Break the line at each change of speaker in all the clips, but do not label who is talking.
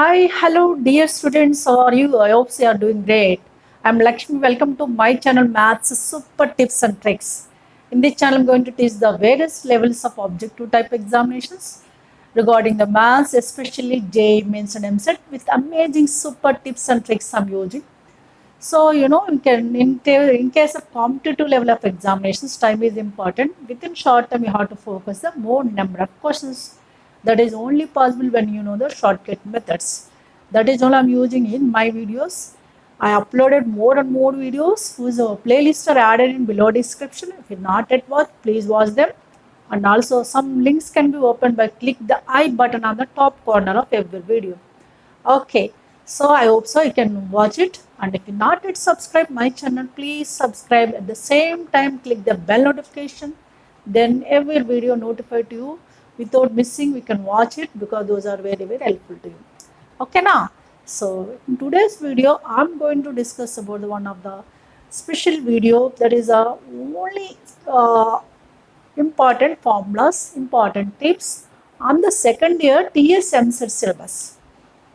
Hi, hello, dear students. How are you? I hope you are doing great. I'm Lakshmi. Welcome to my channel, Maths Super Tips and Tricks. In this channel, I'm going to teach the various levels of objective type examinations regarding the maths, especially J, Mains, and MSET, with amazing super tips and tricks I'm using. So, in case of competitive level of examinations, time is important. Within short time, you have to focus the more number of questions. That is only possible when you know the shortcut methods. That is all I'm using in my videos. I uploaded more and more videos whose playlists are added in below description. If you're not yet watched, please watch them. And also some links can be opened by click the I button on the top corner of every video. Okay, so I hope so you can watch it, and if you not yet subscribe my channel, please subscribe. At the same time click the bell notification, then every video notified to you without missing. We can watch it because those are very helpful to you. Okay now, so in today's video I'm going to discuss about one of the special video that is a only important formulas, important tips on the second year TSMC syllabus.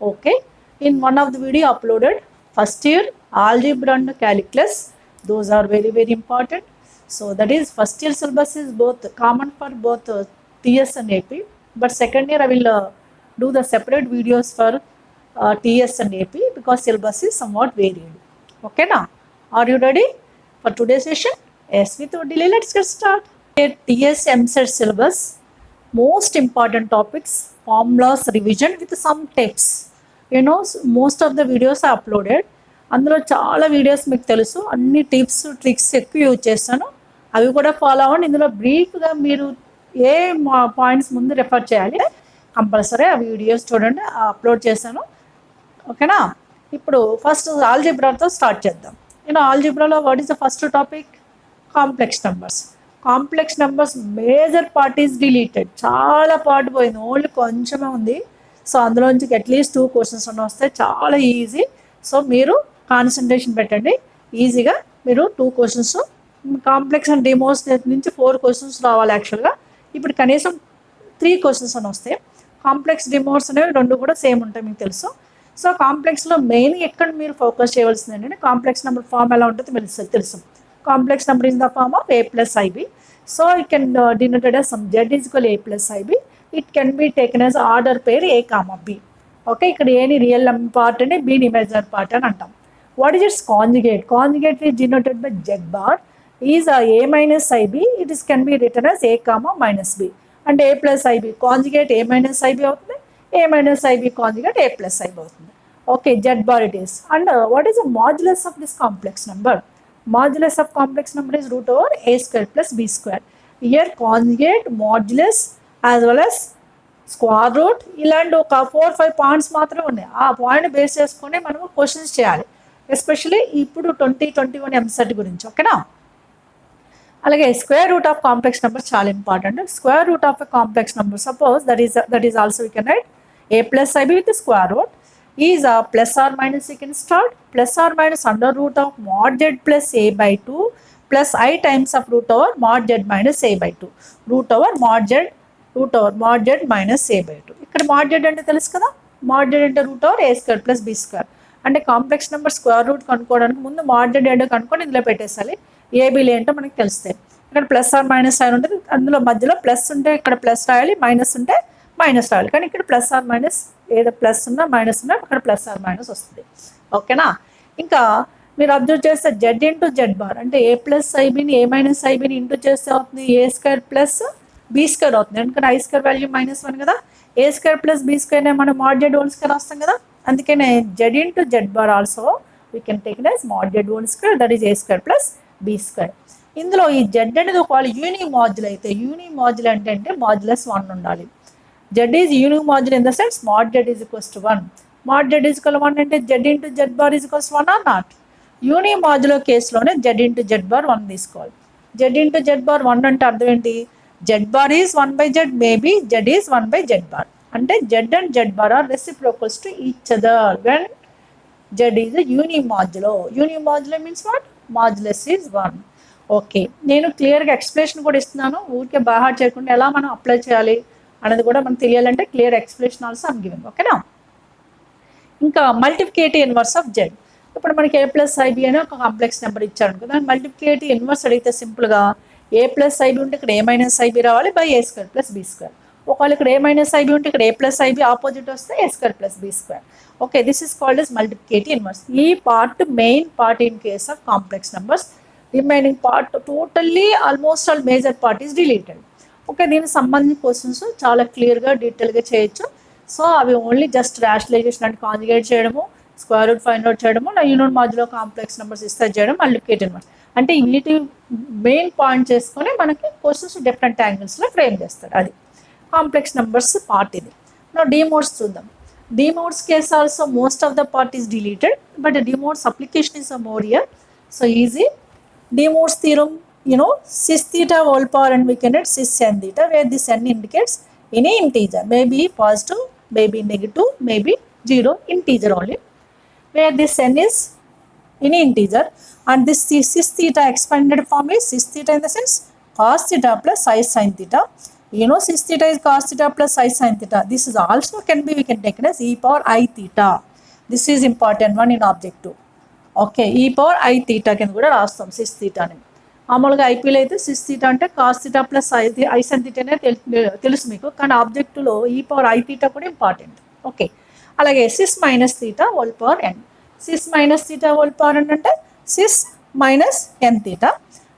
Okay, in one of the video uploaded first year algebra and calculus, those are very important. So that is first year syllabus is both common for both TS and AP, but second year I will do the separate videos for TS and AP because syllabus is somewhat varied. Okay now, are you ready for today's session? Yes, without delay let's get started. TS MSET syllabus, most important topics, formulas revision with some tips. Most of the videos uploaded, అందులో చాలా videos మీకు తెలుసు, అన్ని tips tricks ఎక్కువ use చేస్తాను, అవి కూడా follow అవ్వండి. ఇందులో బ్రీఫ్గా మీరు ఏ పాయింట్స్ ముందు రెఫర్ చేయాలి కంపల్సరీ ఆ వీడియోస్ చూడండి, అప్లోడ్ చేశాను. ఓకేనా, ఇప్పుడు ఫస్ట్ ఆల్జిబ్రాతో స్టార్ట్ చేద్దాం. ఆల్జిబ్రాలో what is the first topic? Complex numbers. Complex numbers major part is deleted, చాలా పార్ట్ పోయింది, ఓన్లీ కొంచెమే ఉంది. సో అందులోంచి అట్లీస్ట్ 2 క్వశ్చన్స్ అన్న వస్తాయి, చాలా ఈజీ. సో మీరు కాన్సన్ట్రేషన్ పెట్టండి, ఈజీగా మీరు 2 క్వశ్చన్స్, కాంప్లెక్స్ అండ్ డిమోస్ నుంచి 4 క్వశ్చన్స్ రావాలి యాక్చువల్గా. ఇప్పుడు కనీసం 3 క్వశ్చన్స్ అని వస్తాయి. కాంప్లెక్స్ డిమోస్ అనేవి 2 కూడా సేమ్ ఉంటాయి, మీకు తెలుసు. సో కాంప్లెక్స్లో మెయిన్ ఎక్కడ మీరు ఫోకస్ చేయవలసింది ఏంటంటే కాంప్లెక్స్ నెంబర్ ఫామ్ ఎలా ఉంటుందో మీకు తెలుసు. Complex number in the form of A plus IB. So it can denoted as some Z is equal A plus IB. It can be taken as order pair A comma B. Okay, ఇక్కడ ఏని real part అని బీని imaginary part అని అంటాం. What is it's conjugate? Conjugate is denoted by Z bar is A minus IB. It is can be written as A comma minus B. అంటే A plus IB conjugate A minus IB అవుతుంది, A minus IB conjugate A plus IB అవుతుంది. Okay, Z bar it is. And what is the modulus of this complex number? Modulus of complex number is root over A square plus B square. Here conjugate, modulus as well as square root, ఇలాంటి ఒక 4-5 points మాత్రమే ఉన్నాయి. ఆ point base చేసుకొని మనము questions చేయాలి, especially ఇప్పుడు 2021 ఎంసెట్ గురించి. ఓకేనా, అలాగే square root of complex number చాలా important. Square root of a complex number suppose that is also we can write A plus IB with square root is a plus or minus. You can start plus or minus under root of mod Z plus A by 2 plus I times of root over mod Z minus A by 2. root over mod Z minus A by 2. ఇక్కడ mod Z అంటే తెలుసు కదా, mod Z అంటే root over A square plus B square. అంటే complex number square root కనుక్కోవడానికి ముందు mod Z ఏంటో కనుక్కొని ఇందులో పెట్టేసాలి, ఏబీలు ఏంటో మనకి తెలుస్తాయి. ఇక్కడ ప్లస్ ఆర్ మైనస్ సైన్ ఉంటుంది, అందులో మధ్యలో ప్లస్ ఉంటే ఇక్కడ ప్లస్ రాయాలి, మైనస్ ఉంటే మైనస్ రాయాలి. కానీ ఇక్కడ ప్లస్ ఆర్ మైనస్, ఏదో ప్లస్ ఉన్నా మైనస్ ఉన్నా అక్కడ ప్లస్ ఆర్ మైనస్ వస్తుంది. ఓకేనా, ఇంకా మీరు అబ్జర్వ్ చేస్తే Z ఇంటూ Z బార్ అంటే A ప్లస్ ఐబీని A మైనస్ ఐబీని ఇంటూ చేస్తే అవుతుంది A square plus B square అవుతుంది. ఎందుకంటే I స్క్వేర్ వాల్యూ -1 కదా, A square plus B square మనం mod Z హోల్ స్క్వేర్ వస్తాం కదా, అందుకనే Z into Z bar also we can take it as mod Z whole square, that is A square plus B square. ఇందులో ఈ Z అనేది ఒకవేళ యూని module అయితే, యూని module అంటే మాడ్యులస్ 1 ఉండాలి. Z is unique modular in the sense mod Z is equals to 1. mod Z is equal to 1 అంటే Z into Z bar is equals to 1 or not? Unimodular కేసులోనే Z into Z bar 1 తీసుకోవాలి. Z into Z bar 1 అంటే అర్థం ఏంటి? Z bar is 1 by Z, maybe Z is 1 by Z bar. అంటే Z and Z bar are reciprocals to each other when Z is a unimodular. Unimodular means what? Modulus is 1. Okay, నేను క్లియర్గా explanation కూడా ఇస్తున్నాను, ఊరికే బాగా చేయకుండా ఎలా మనం అప్లై చేయాలి అనేది కూడా మనకు తెలియాలంటే clear explanation also I'm giving. ఓకేనా, ఇంకా మల్టిప్లికేటివ్ ఇన్వర్స్ ఆఫ్ జెడ్. ఇప్పుడు మనకి ఏ ప్లస్ ఐబి అని ఒక కాంప్లెక్స్ నెంబర్ ఇచ్చారు అనుకో, దాని మల్టిప్లికేటివ్ ఇన్వర్స్ అడిగితే సింపుల్గా ఏ ప్లస్ ఐబి ఉంటే ఇక్కడ ఏ మైనస్ ఐబి రావాలి by A square plus B square. ఒకవేళ ఇక్కడ ఏ మైనస్ ఐబి ఉంటే ఇక్కడ ఏ ప్లస్ ఐబి ఆపోజిట్ వస్తే A square plus B square. Okay, this is called as multiplicative inverse. ఈ part main part in case of complex numbers. Remaining part totally almost all major part is deleted. Okay, దీనికి సంబంధించిన questions చాలా క్లియర్గా డీటెయిల్గా చేయొచ్చు. So అవి only just ర్యాషనలైజేషన్ అంటే conjugate చేయడము, స్క్వేర్ రూట్ ఫైండ్ అవుట్ చేయడము, యూనిట్ మాడ్యులో కాంప్లెక్స్ నెంబర్స్ ఇస్తే చేయడం, మల్టిప్లికేటివ్ ఇన్వర్స్. అంటే వీటి మెయిన్ పాయింట్ చేసుకొని మనకి క్వశ్చన్స్ డిఫరెంట్ యాంగిల్స్లో ఫ్రేమ్ చేస్తారు. అది కాంప్లెక్స్ నెంబర్స్ పార్ట్ ఇది. నా డిమోడ్స్ చూద్దాం. De Moivre's case also most of the part is deleted, but De Moivre's application is more here. So easy. De Moivre's theorem, cis theta whole power and we can write cis n theta, where this n indicates any integer, maybe positive, maybe negative, maybe 0, integer only, where this n is any integer. And this cis theta expanded form is cis theta in the sense cos theta plus I sin theta. Cis theta is cos theta plus I sin theta. This is also we can take it as e power I theta. This is important one in objective. Okay, e power I theta can కూడా రాస్తాం cis theta అని. మామూలుగా ఐపీలో అయితే cis theta అంటే cos theta plus i sine theta అనే తెలుసు మీకు, కానీ ఆబ్జెక్టులో ఈ పవర్ ఐ థీటా కూడా ఇంపార్టెంట్. ఓకే, అలాగే cis minus theta whole power n. Cis minus theta whole power n అంటే cis minus n theta,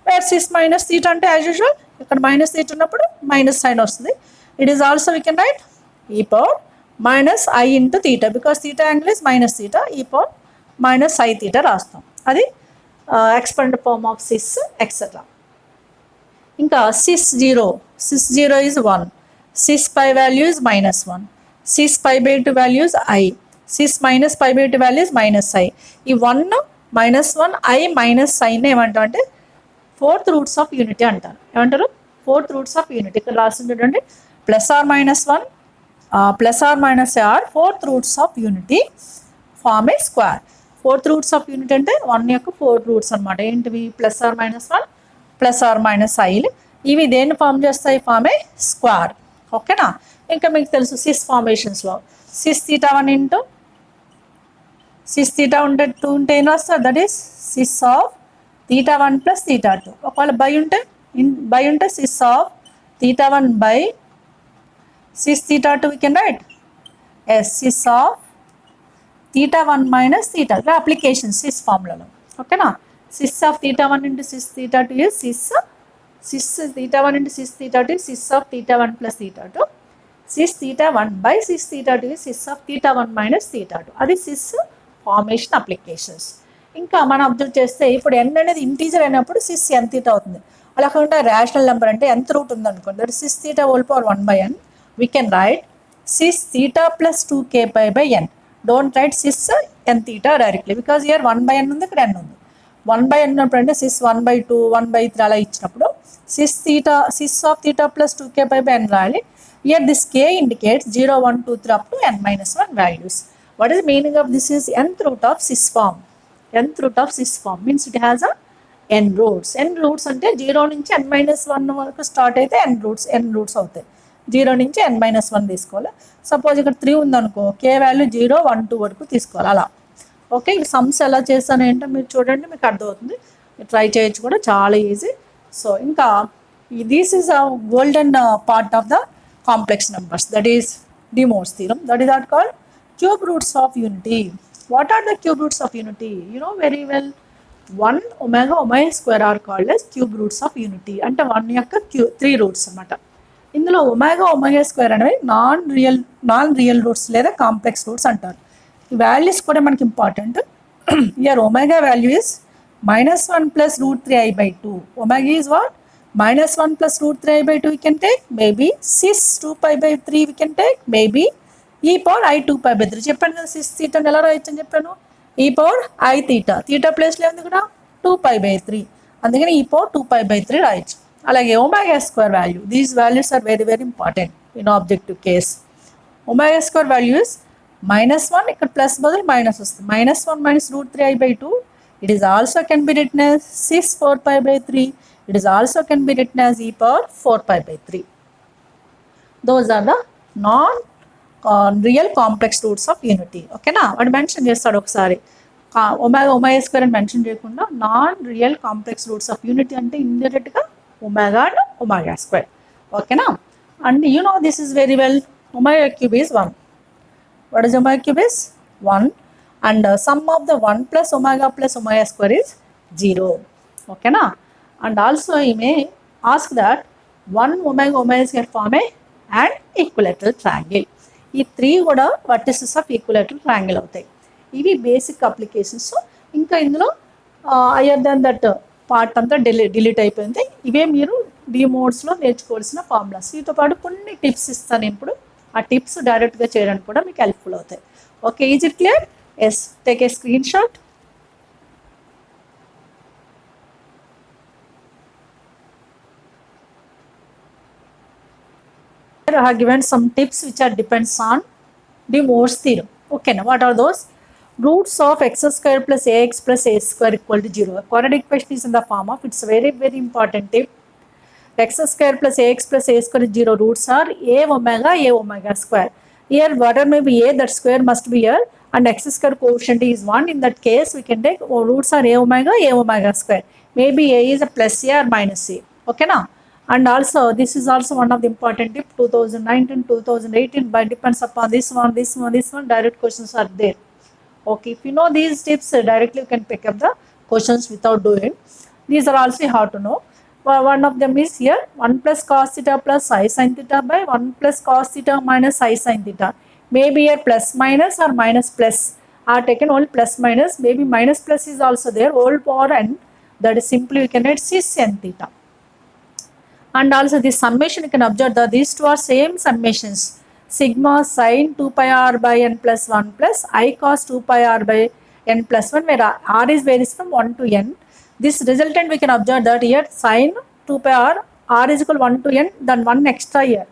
where cis minus theta అంటే యాజ్ యూజువల్ ఇక్కడ మైనస్ థీటా ఉన్నప్పుడు మైనస్ సైన్ వస్తుంది. It is also we can write e power minus i into theta, because theta angle is minus theta, ఈ power minus I theta రాస్తాం. అది expanded form of cis etc. ఇంకా cis 0 is 1, cis pi value is -1, cis pi by 2 value is I, cis minus pi by 2 value is -I. ఈ 1 -1 I minus ఐని ఏమంటాం అంటే fourth roots of unity అంటారు. ఏమంటారు? Fourth roots of unity. ఇక్కడ రాసింది చూడండి, +or-1 +or-r fourth roots of unity form A square. Fourth roots of unit అంటే 1 యొక్క 4 రూట్స్ అనమాట. ఏంటివి? +or-1 +or-i. ఇవి దేన్ని ఫామ్ చేస్తాయి? Form A square. ఓకేనా? ఇంకా మీకు తెలుసు సిస్ ఫార్మేషన్స్లో cis theta 1 into cis theta ఉంటే 2 ఉంటే ఏం రాస్తారు? That is cis of theta 1 plus theta 2. ఒకవేళ బై ఉంటే cis of theta 1 by cis theta 2 we can write as cis of theta 1 minus theta. Application cis ఫార్ములాలో. ఓకేనా? Cis of theta 1 into cis theta 2 is cis theta 1 into cis theta 2 is sys of theta 1 plus theta 2. Sys theta 1 by cis theta 2 is sys of theta 1 minus theta 2. అది sys formation applications. ఇంకా మనం observe చేస్తే ఇప్పుడు n అనేది integer అయినప్పుడు sys n theta అవుతుంది. అలా కాకుండా రేషనల్ నెంబర్ అంటే nth రూట్ ఉందనుకోండి, that cis theta whole power 1/n. We can write cis theta plus 2k pi by n. Don't write cis n theta directly, because here 1/n ఉంది, ఇక్కడ n ఉంది. 1/n ఉన్నప్పుడు అంటే sys 1/2 1/3 అలా ఇచ్చినప్పుడు cis of theta plus 2k pi by n రాయాలి. Here this k indicates 0 1 2 3 up to n-1 values. What is meaning of this is nth root of cis form. nth root of cis form means it has a n roots. n roots అంటే 0 నుంచి n-1 వరకు start అయితే n roots అవుతాయి. 0 నుంచి n-1 తీసుకోవాలి. Suppose ఇక్కడ 3 ఉందనుకో, k value 0 1 2 వరకు తీసుకోవాలి అలా. ఓకే, ఈ సమ్స్ ఎలా చేస్తాను ఏంటో మీరు చూడండి, మీకు అర్థమవుతుంది. ట్రై చేయొచ్చు కూడా, చాలా ఈజీ. సో ఇంకా this is a golden part of the complex numbers, that is De Mor's theorem. That is what called cube roots of unity. What are the cube roots of unity? You know very well. 1 omega square are called as cube roots of unity. అంటే 1 యొక్క 3 roots అన్నమాట. ఇందులో omega square అనేవి non real roots లేదా complex roots అంటారు. ఈ values కూడా మనకి important. Year omega value is -1 plus √3i/2. Omega is what? -1 plus √3i/2 we can take, maybe cis 2π/3 we can take, maybe e power I 2π/3. చెప్పాను కదా sys థీటాని ఎలా రాయొచ్చు అని చెప్పాను. e power I థీటా ప్లేస్లో ఉంది కూడా 2π/3, అందుకని e power 2π/3 రాయొచ్చు. అలాగే omega square value, these values are very very important in objective case. Omega square value is -1, ఇక్కడ ప్లస్ బదులు మైనస్ వస్తుంది. -1 minus √3i/2. It is also can be written as cis 4π/3. It is also can be written as e power 4π/3. Those are the real complex roots of unity. ఓకేనా, వాడు mention చేస్తాడు ఒకసారి omega square అని mention చేయకుండా non real complex roots of unity అంటే ఇండైరెక్ట్గా omega and omega square. ఓకేనా, and you know this is very well, omega cube is 1. What is omega cube is 1 and sum of the 1 plus omega square is 0. ఓకేనా, and also you may ask that 1 omega square form a and equilateral triangle. ఈ 3 కూడా vertices of equilateral triangle అవుతాయి. ఇవి basic applications. ఇంకా ఇందులో higher then that part అంతా delete అయిపోయింది. ఇవే మీరు డి మోడ్స్లో నేర్చుకోవాల్సిన ఫార్ములాస్. వీటితో పాటు కొన్ని టిప్స్ ఇస్తాను ఇప్పుడు. ఆ టిప్స్ డైరెక్ట్గా చేయడానికి కూడా మీకు హెల్ప్ఫుల్ అవుతాయి. Okay, is it clear? Yes, take a screenshot. I have given some tips which are depends on the Moore's theorem. Okay, now what are those? Roots of x square plus ax plus a square equal to 0. A quadratic equation is in the form of, it's a very very important tip. X square plus ax plus a square is 0. Roots are a omega square. Here whatever may be a, that square must be here, and x square coefficient is 1. In that case we can take roots are a omega square. Maybe a is a plus a or minus a. Okay now, and also this is also one of the important tip. 2019 2018 by depends upon this one direct questions are there. Okay, if you know these tips directly you can pick up the questions without doing. These are also how to know. One of them is here 1 plus cos theta plus I sin theta by 1 plus cos theta minus I sin theta. Maybe here plus minus or minus plus are taken, only plus minus, maybe minus plus is also there, whole power n, that is simply we can write cis n theta. And also this summation you can observe that these two are same summations, sigma sin 2 pi r by n plus 1 plus I cos 2 pi r by n plus 1, where r is varies from 1 to n. This resultant we can observe that here sin 2 pi r is equal 1 to n, then 1 extra here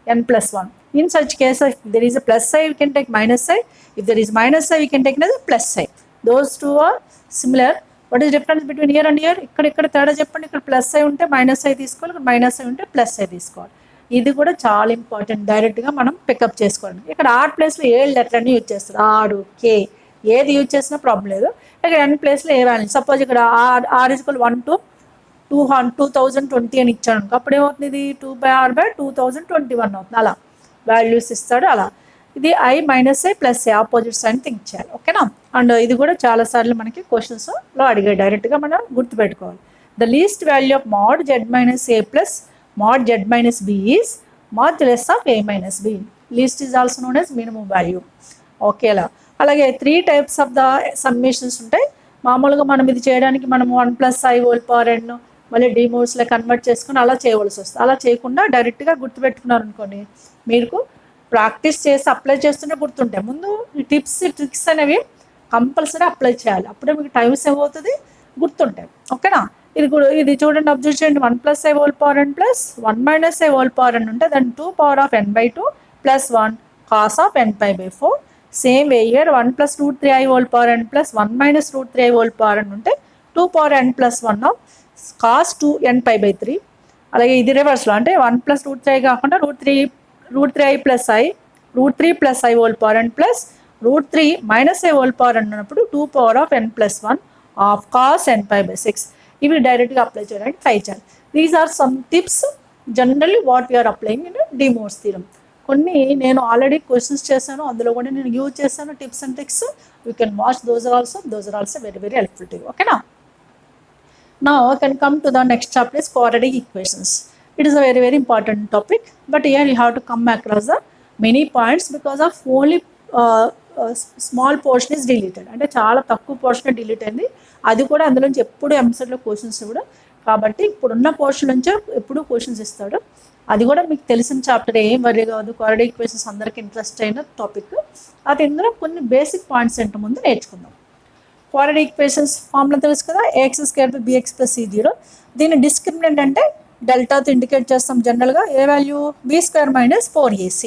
n plus 1. In such case, if there is a plus I, we can take minus I. If there is minus I, we can take another plus I. Those two are similar. What is the difference between here and here? ఇక్కడ తేడా చెప్పండి. ఇక్కడ plus I ఉంటే minus I తీసుకోవాలి, ఇక్కడ minus I ఉంటే plus I తీసుకోవాలి. ఇది కూడా చాలా ఇంపార్టెంట్, డైరెక్ట్గా మనం పికప్ చేసుకోవాలి. ఇక్కడ ఆర్ ప్లేస్లో ఏ లెటర్ అని యూజ్ చేస్తారు, ఆరు కే ఏది యూజ్ చేసినా ప్రాబ్లం లేదు. ఇక్కడ ఎన్ ప్లేస్లో ఏ వాల్యూ, సపోజ్ ఇక్కడ ఆర్ ఇస్ ఈక్వల్ 1 to 2020 అని ఇచ్చాను అనుకో, అప్పుడు ఏమవుతుంది, ఇది 2 by r by 2021 అవుతుంది. అలా వాల్యూస్ ఇస్తాడు. అలా ఇది I minus I plus A opposite sign think చేయాలి. ఓకేనా, అండ్ ఇది కూడా చాలాసార్లు మనకి క్వశ్చన్స్లో అడిగాయి, డైరెక్ట్గా మనం గుర్తుపెట్టుకోవాలి. The least value of mod z minus A plus mod z minus B is modulus of A minus B. Least is also known as minimum value. ఓకేలా, అలాగే 3 types ఆఫ్ ద సమ్మేషన్స్ ఉంటాయి. మామూలుగా మనం ఇది చేయడానికి మనం 1 plus i whole power n మళ్ళీ డిమోడ్స్లో convert చేసుకుని అలా చేయవలసి వస్తుంది. అలా చేయకుండా డైరెక్ట్గా గుర్తుపెట్టుకున్నారు అనుకోండి, మీకు ప్రాక్టీస్ చేసి అప్లై చేస్తుంటే గుర్తుంటాయి. ముందు ఈ టిప్స్ ట్రిక్స్ అనేవి కంపల్సరీ అప్లై చేయాలి, అప్పుడే మీకు టైం సేవ్ అవుతుంది, గుర్తుంటాయి. ఓకేనా, ఇది చూడండి, అబ్జర్వ్ చేయండి. 1 plus i whole power n plus 1 minus i whole power n ఉంటే దాన్ని 2 power of n by 2 plus 1 cos of n pi by 4. Same way year 1 plus root 3i whole power n plus 1 minus root 3i whole power n ఉంటే 2 power n plus 1 of cos 2 n pi by 3. అలాగే ఇది రివర్స్లో అంటే 1 plus root 3i కాకుండా root 3i plus i root 3 plus i whole power n plus root 3 minus i whole power n ఉన్నప్పుడు 2 power of n plus 1 of cos n pi by 6. ఇవి డైరెక్ట్గా apply చేయడానికి try చేయాలి. These are some tips generally what we are applying in De Moivre's theorem. కొన్ని నేను already questions చేశాను, అందులో కూడా నేను యూజ్ చేశాను tips and tricks. You can watch those are also very very helpful to you. ఓకేనా, now I can come to the next chapter is quadratic equations. It is a very very important topic, but here you have to come across the many points because of only small portion is deleted. అంటే చాలా తక్కువ portion delete అయింది, అది కూడా అందులోంచి ఎప్పుడు ఎంసెట్లో questions కూడా. కాబట్టి ఇప్పుడున్న పోర్షన్ నుంచి ఎప్పుడు క్వశ్చన్స్ ఇస్తాడు. అది కూడా మీకు తెలిసిన చాప్టర్, ఏం వరీ కాదు. క్వాడ్రాటిక్ ఈక్వేషన్స్ అందరికీ ఇంట్రెస్ట్ అయిన టాపిక్. అది ఇందులో కొన్ని బేసిక్ పాయింట్స్ ఏంటో ముందు నేర్చుకుందాం. క్వాడ్రాటిక్ ఈక్వేషన్స్ ఫార్ములా తెలుసు కదా, AX square by BX plus సి0. దీన్ని డిస్క్రిమినెంట్ అంటే డెల్టాతో ఇండికేట్ చేస్తాం జనరల్గా. ఏ value, B square minus 4ac.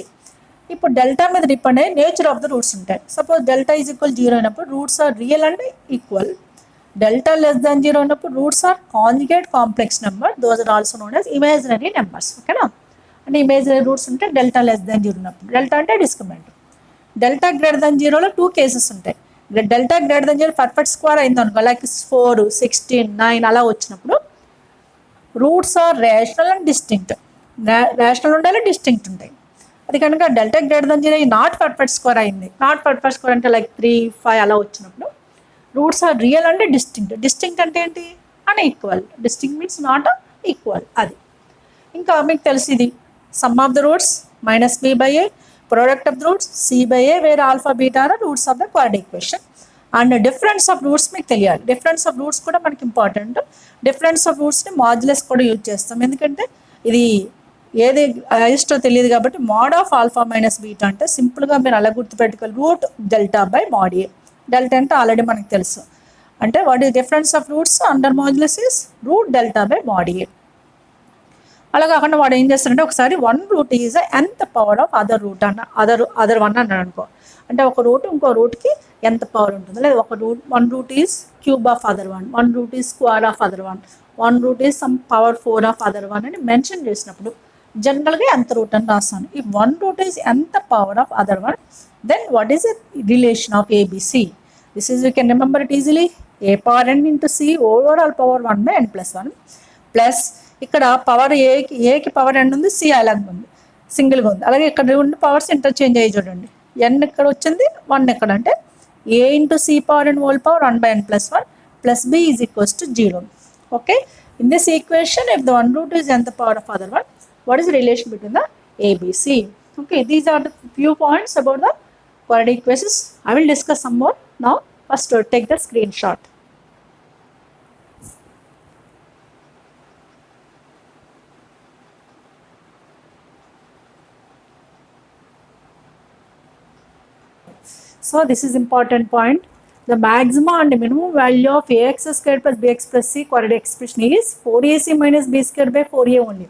ఇప్పుడు డెల్టా మీద డిపెండ్ అయ్యి నేచర్ ఆఫ్ ద రూట్స్ ఉంటాయి. సపోజ్ డెల్టా ఈజ్ ఈక్వల్ 0 అయినప్పుడు roots are real and equal. Delta less than 0 అయినప్పుడు roots are conjugate complex number. Those are also known as imaginary numbers. ఓకేనా, అంటే imaginary roots ఉంటే delta less than zero ఉన్నప్పుడు. Delta అంటే discriminant. Delta greater than జీరోలో 2 cases ఉంటాయి. Delta greater than zero perfect square అయింది అనుకో, లైక్ 4, 16, 9 అలా వచ్చినప్పుడు roots are rational and distinct. Rational ఉండాలి, డిస్టింక్ట్ ఉంటాయి. అది కనుక delta greater than zero not perfect square అయింది. నాట్ పర్ఫెక్ట్ స్క్వేర్ అంటే లైక్ 3, 5 అలా వచ్చినప్పుడు రూట్స్ ఆర్ రియల్ అంటే డిస్టింక్ట్. డిస్టింక్ట్ అంటే ఏంటి? Unequal. Distinct means not equal. అది ఇంకా మీకు తెలిసి ఇది sum of the roots minus B by A, product of the roots C by A, where alpha beta are roots of the quadratic equation. And difference of roots మీకు తెలియాలి. Difference of roots కూడా మనకి important. Difference of రూట్స్ని modulus కూడా use చేస్తాం, ఎందుకంటే ఇది ఏది ఇష్టో తెలియదు కాబట్టి. Mod of alpha minus beta అంటే సింపుల్గా మీరు అలా గుర్తుపెట్టుకోవాలి, root delta by mod A. Delta అంటే ఆల్రెడీ మనకు తెలుసు. అంటే what is difference of roots under modulus is root delta by mod A. అలా కాకుండా వాడు ఏం చేస్తారంటే ఒకసారి 1 రూట్ ఈజ్ ఎంత పవర్ ఆఫ్ అదర్ రూట్ అన్న అదర్ వన్ అన్నాడు అనుకో, అంటే ఒక రూట్ ఇంకో రూట్కి ఎంత పవర్ ఉంటుంది, లేదా ఒక root 1 root is cube of other one, 1 root is square of other one, 1 root is some power 4 of other one అని మెన్షన్ చేసినప్పుడు జనరల్గా ఎంత రూట్ అని రాస్తాను. ఈ 1 రూట్ ఈజ్ ఎంత power of other one, then what is the relation of ABC. This is you can remember it easily. A power n into C overall power 1 by n+1 plus ఇక్కడ power ఏకి power n ఉంది, C అలాగే ఉంది, సింగిల్గా ఉంది. అలాగే ఇక్కడ రెండు పవర్స్ ఇంటర్చేంజ్ అయ్యి చూడండి. n ఇక్కడ వచ్చింది, 1 ఇక్కడ, అంటే a into C power n whole power 1 by n+1 plus b is equals to 0. Okay, in this equation if the 1 root is ఎంత power of other one, what is the relation between the ABC? Okay, these are the few points about the quadratic equations. I will discuss some more now. First, take the screenshot. So this is important point. The maximum and minimum value of ax squared plus bx plus c quadratic expression is 4ac minus b squared by 4a only.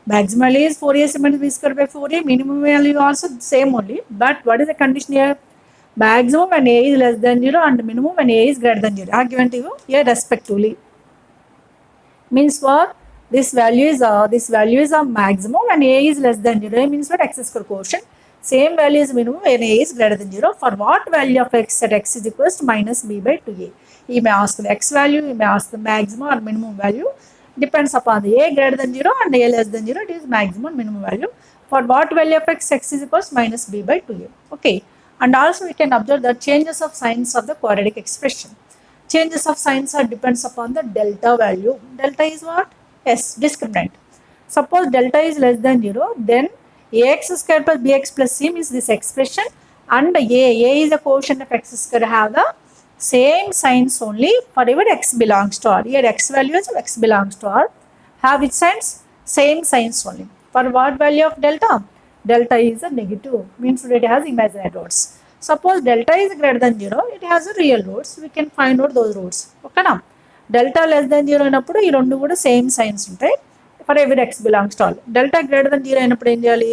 Maximum value is 4ac minus b squared by 4a. Minimum value also same only. But what is the condition here? Maximum when a is less than 0 and minimum when a is greater than 0 are given to you here respectively. Means what? This value is a maximum when a is less than 0. Means what? X square quotient. Same value is minimum when a is greater than 0. For what value of x at x is equals to minus b by 2a. You may ask the x value, you may ask the maximum or minimum value. Depends upon the a greater than 0 and a less than 0, it is maximum minimum value. For what value of x is equals minus b by 2a. Okay, and also we can observe that changes of signs of the quadratic expression. Changes of signs are depends upon the delta value. Delta is what? S, discriminant. Suppose delta is less than 0, then ax square plus bx plus c means this expression, and a is a quotient of x square have the same signs only for even x belongs to R. Here x values of x belongs to R have which signs? Same signs only. For what value of delta? Delta is a negative, means that it has imaginary roots. Suppose delta is greater than 0, it has a real roots. We can find out those roots. Okay na? Delta less than 0 అయినప్పుడు ఈ రెండు కూడా same signs ఉంటాయి for every X belongs to all. Delta greater than 0 అయినప్పుడు ఏం చేయాలి?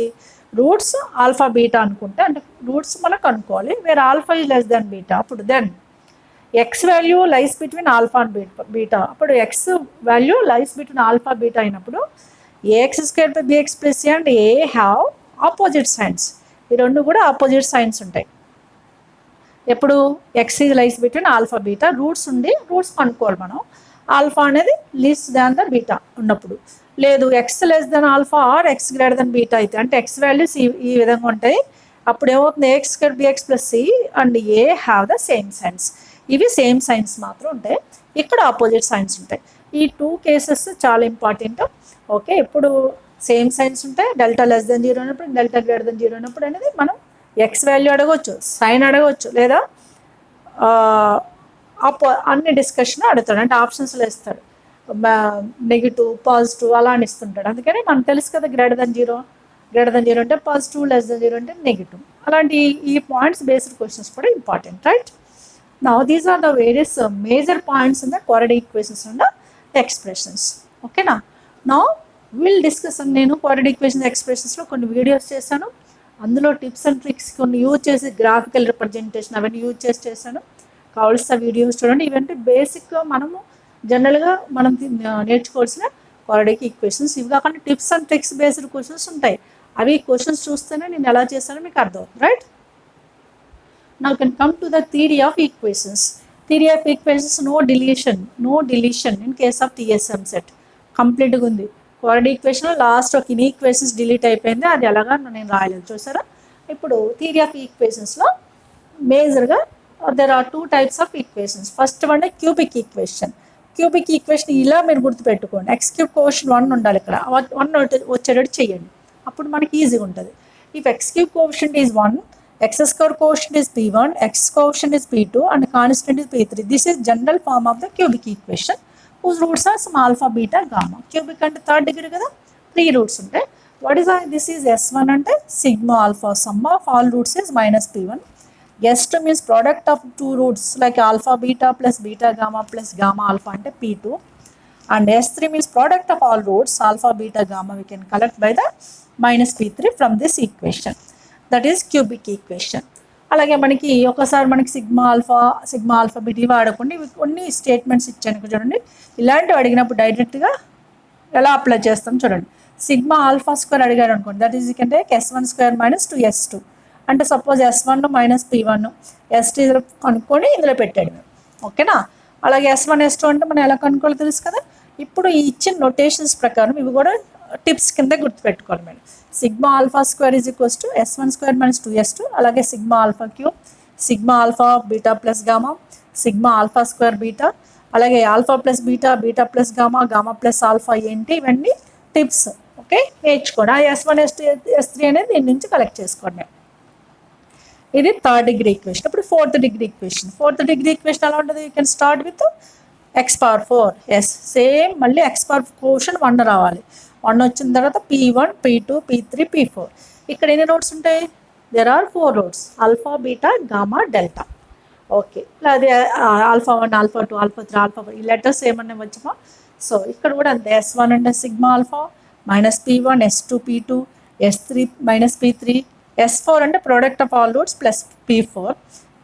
Roots alpha beta అనుకుంటే, అంటే రూట్స్ మనం కనుక్కోవాలి. Where alpha is less than beta, అప్పుడు then x value lies between alpha and beta. అప్పుడు x value lies between alpha beta అయినప్పుడు ax squared by bx plus c and a have opposite signs. ఈ రెండు కూడా opposite science ఉంటాయి. ఎప్పుడు x is lies between alpha beta, roots ఉండి roots కనుక్కోవాలి మనం. ఆల్ఫా అనేది లీస్ దాన్ ద బీటా ఉన్నప్పుడు, లేదు X less than alpha or X greater than beta అయితే, అంటే ఎక్స్ వాల్యూస్ ఈ విధంగా ఉంటాయి. అప్పుడు ఏమవుతుంది? ax squared bx plus c and a have the same signs. ఇవి సేమ్ సైన్స్ మాత్రం ఉంటాయి, ఇక్కడ ఆపోజిట్ సైన్స్ ఉంటాయి. ఈ 2 కేసెస్ చాలా ఇంపార్టెంట్. ఓకే, ఇప్పుడు సేమ్ సైన్స్ ఉంటాయి. డెల్టా లెస్ దెన్ 0 అయినప్పుడు, డెల్టా గ్రేటర్ దెన్ 0 అయినప్పుడు అనేది మనం ఎక్స్ వాల్యూ అడగవచ్చు, సైన్ అడగవచ్చు, లేదా అన్ని డిస్కషన్ అడుగుతాడు. అంటే ఆప్షన్స్లో ఇస్తాడు, నెగిటివ్ పాజిటివ్ అలా అని ఇస్తుంటాడు. అందుకని మనకు తెలుసు కదా, గ్రేటర్ దెన్ 0 అంటే పాజిటివ్, లెస్ దెన్ 0 అంటే నెగిటివ్. అలాంటి ఈ పాయింట్స్ బేస్డ్ క్వశ్చన్స్ కూడా important, right? Now these are the various major points in the quadratic equations and the expressions. Okay na? Now we will discuss నేను quadratic equations expressionsలో కొన్ని videos చేశాను. అందులో tips and tricks కొన్ని use చేసి graphical representation అవన్నీ use చేశాను. కావాల్సిన videos చూడండి. ఇవంటే బేసిక్గా మనము జనరల్గా మనం నేర్చుకోవాల్సిన క్వాడ్రాటిక్ ఈక్వేషన్స్. ఇవి కాకుండా tips and tricks based questions ఉంటాయి. అవి క్వశ్చన్స్ చూస్తేనే నేను ఎలా చేస్తానో మీకు అర్థమవుతుంది, right? Now you can come to the theory of equations. Theory of equations, no deletion in case of TSM set. కంప్లీట్గా ఉంది. క్వాడ్రాటిక్ ఈక్వేషన్ లాస్ట్ ఒక ఇన్ ఈక్వేషన్స్ డిలీట్ అయిపోయింది, అది ఎలాగా నేను రాయలేదు చూసారా. ఇప్పుడు థియరీ ఆఫ్ ఈక్వేషన్స్లో మేజర్గా there are 2 types of equations. First one cubic equation. Cubic equation ఇలా మీరు గుర్తుపెట్టుకోండి, x³ కోఎఫిషియంట్ 1 ఉండాలి, ఇక్కడ 1 వచ్చేటట్టు చేయండి, అప్పుడు మనకి ఈజీగా ఉంటుంది. If x³ coefficient is 1, x² coefficient is p1, x coefficient is p2 and constant is p3. This is general form of the cubic equation whose roots are some alpha, beta, gamma. Cubic అంటే 3rd degree కదా, 3 roots ఉంటాయి. What is this is S1 అంటే sigma alpha, sum of all roots is minus p1. S2 means product of 2 roots like alpha beta plus beta gamma plus gamma alpha అంటే p2. And S3 means product of all roots alpha beta gamma we can collect by the minus p3 from this equation. That is cubic equation. అలాగే మనకి ఒకసారి మనకి sigma alpha beta వాడకుండా ఇవి కొన్ని statements ఇచ్చాను చూడండి. ఇలాంటివి అడిగినప్పుడు డైరెక్ట్గా ఎలా అప్లై చేస్తాం చూడండి. సిగ్మా ఆల్ఫా స్క్వేర్ అడిగారు అనుకోండి, దట్ ఈజ్ అంటే S1² - 2S2 అంటే సపోజ్ S1 - P1 S2 కనుక్కొని ఇందులో పెట్టాడు, ఓకేనా. అలాగే S1 S2 అంటే మనం ఎలా కనుక్కోవాలో తెలుసు కదా. ఇప్పుడు ఈ ఇచ్చిన నొటేషన్స్ ప్రకారం ఇవి కూడా టిప్స్ కింద గుర్తుపెట్టుకోవాలి madam. Sigma alpha square is equals to S1² - 2S2. అలాగే sigma alpha cube, sigma alpha beta plus gamma, sigma alpha square beta, అలాగే alpha plus beta, beta plus gamma, gamma plus alpha ఏంటి, ఇవన్నీ tips, okay, నేర్చుకోండి. ఆ S1 S2 S3 అనేది దీని నుంచి collect చేసుకోండి. ఇది 3rd degree ఈక్వేషన్. ఇప్పుడు 4th degree equation. 4th degree equation ఎలా ఉంటుంది? You can start with x⁴. Yes, same మళ్ళీ x⁴ కోషన్ 1 రావాలి. 1 వచ్చిన తర్వాత P1, P2, P3, P4. ఇక్కడ ఎన్ని రూట్స్ ఉంటాయి? There are 4 roots, alpha beta gamma delta, okay. అది ఆల్ఫా 1, ఆల్ఫా 2, ఆల్ఫా 3, ఆల్ఫా 4 ఈ లెటర్స్ ఏమన్నా వచ్చమా. సో ఇక్కడ కూడా అంతే. S1 అంటే sigma alpha minus P1, S2 P2, S3 minus P3, S4 అంటే product of all roots plus P4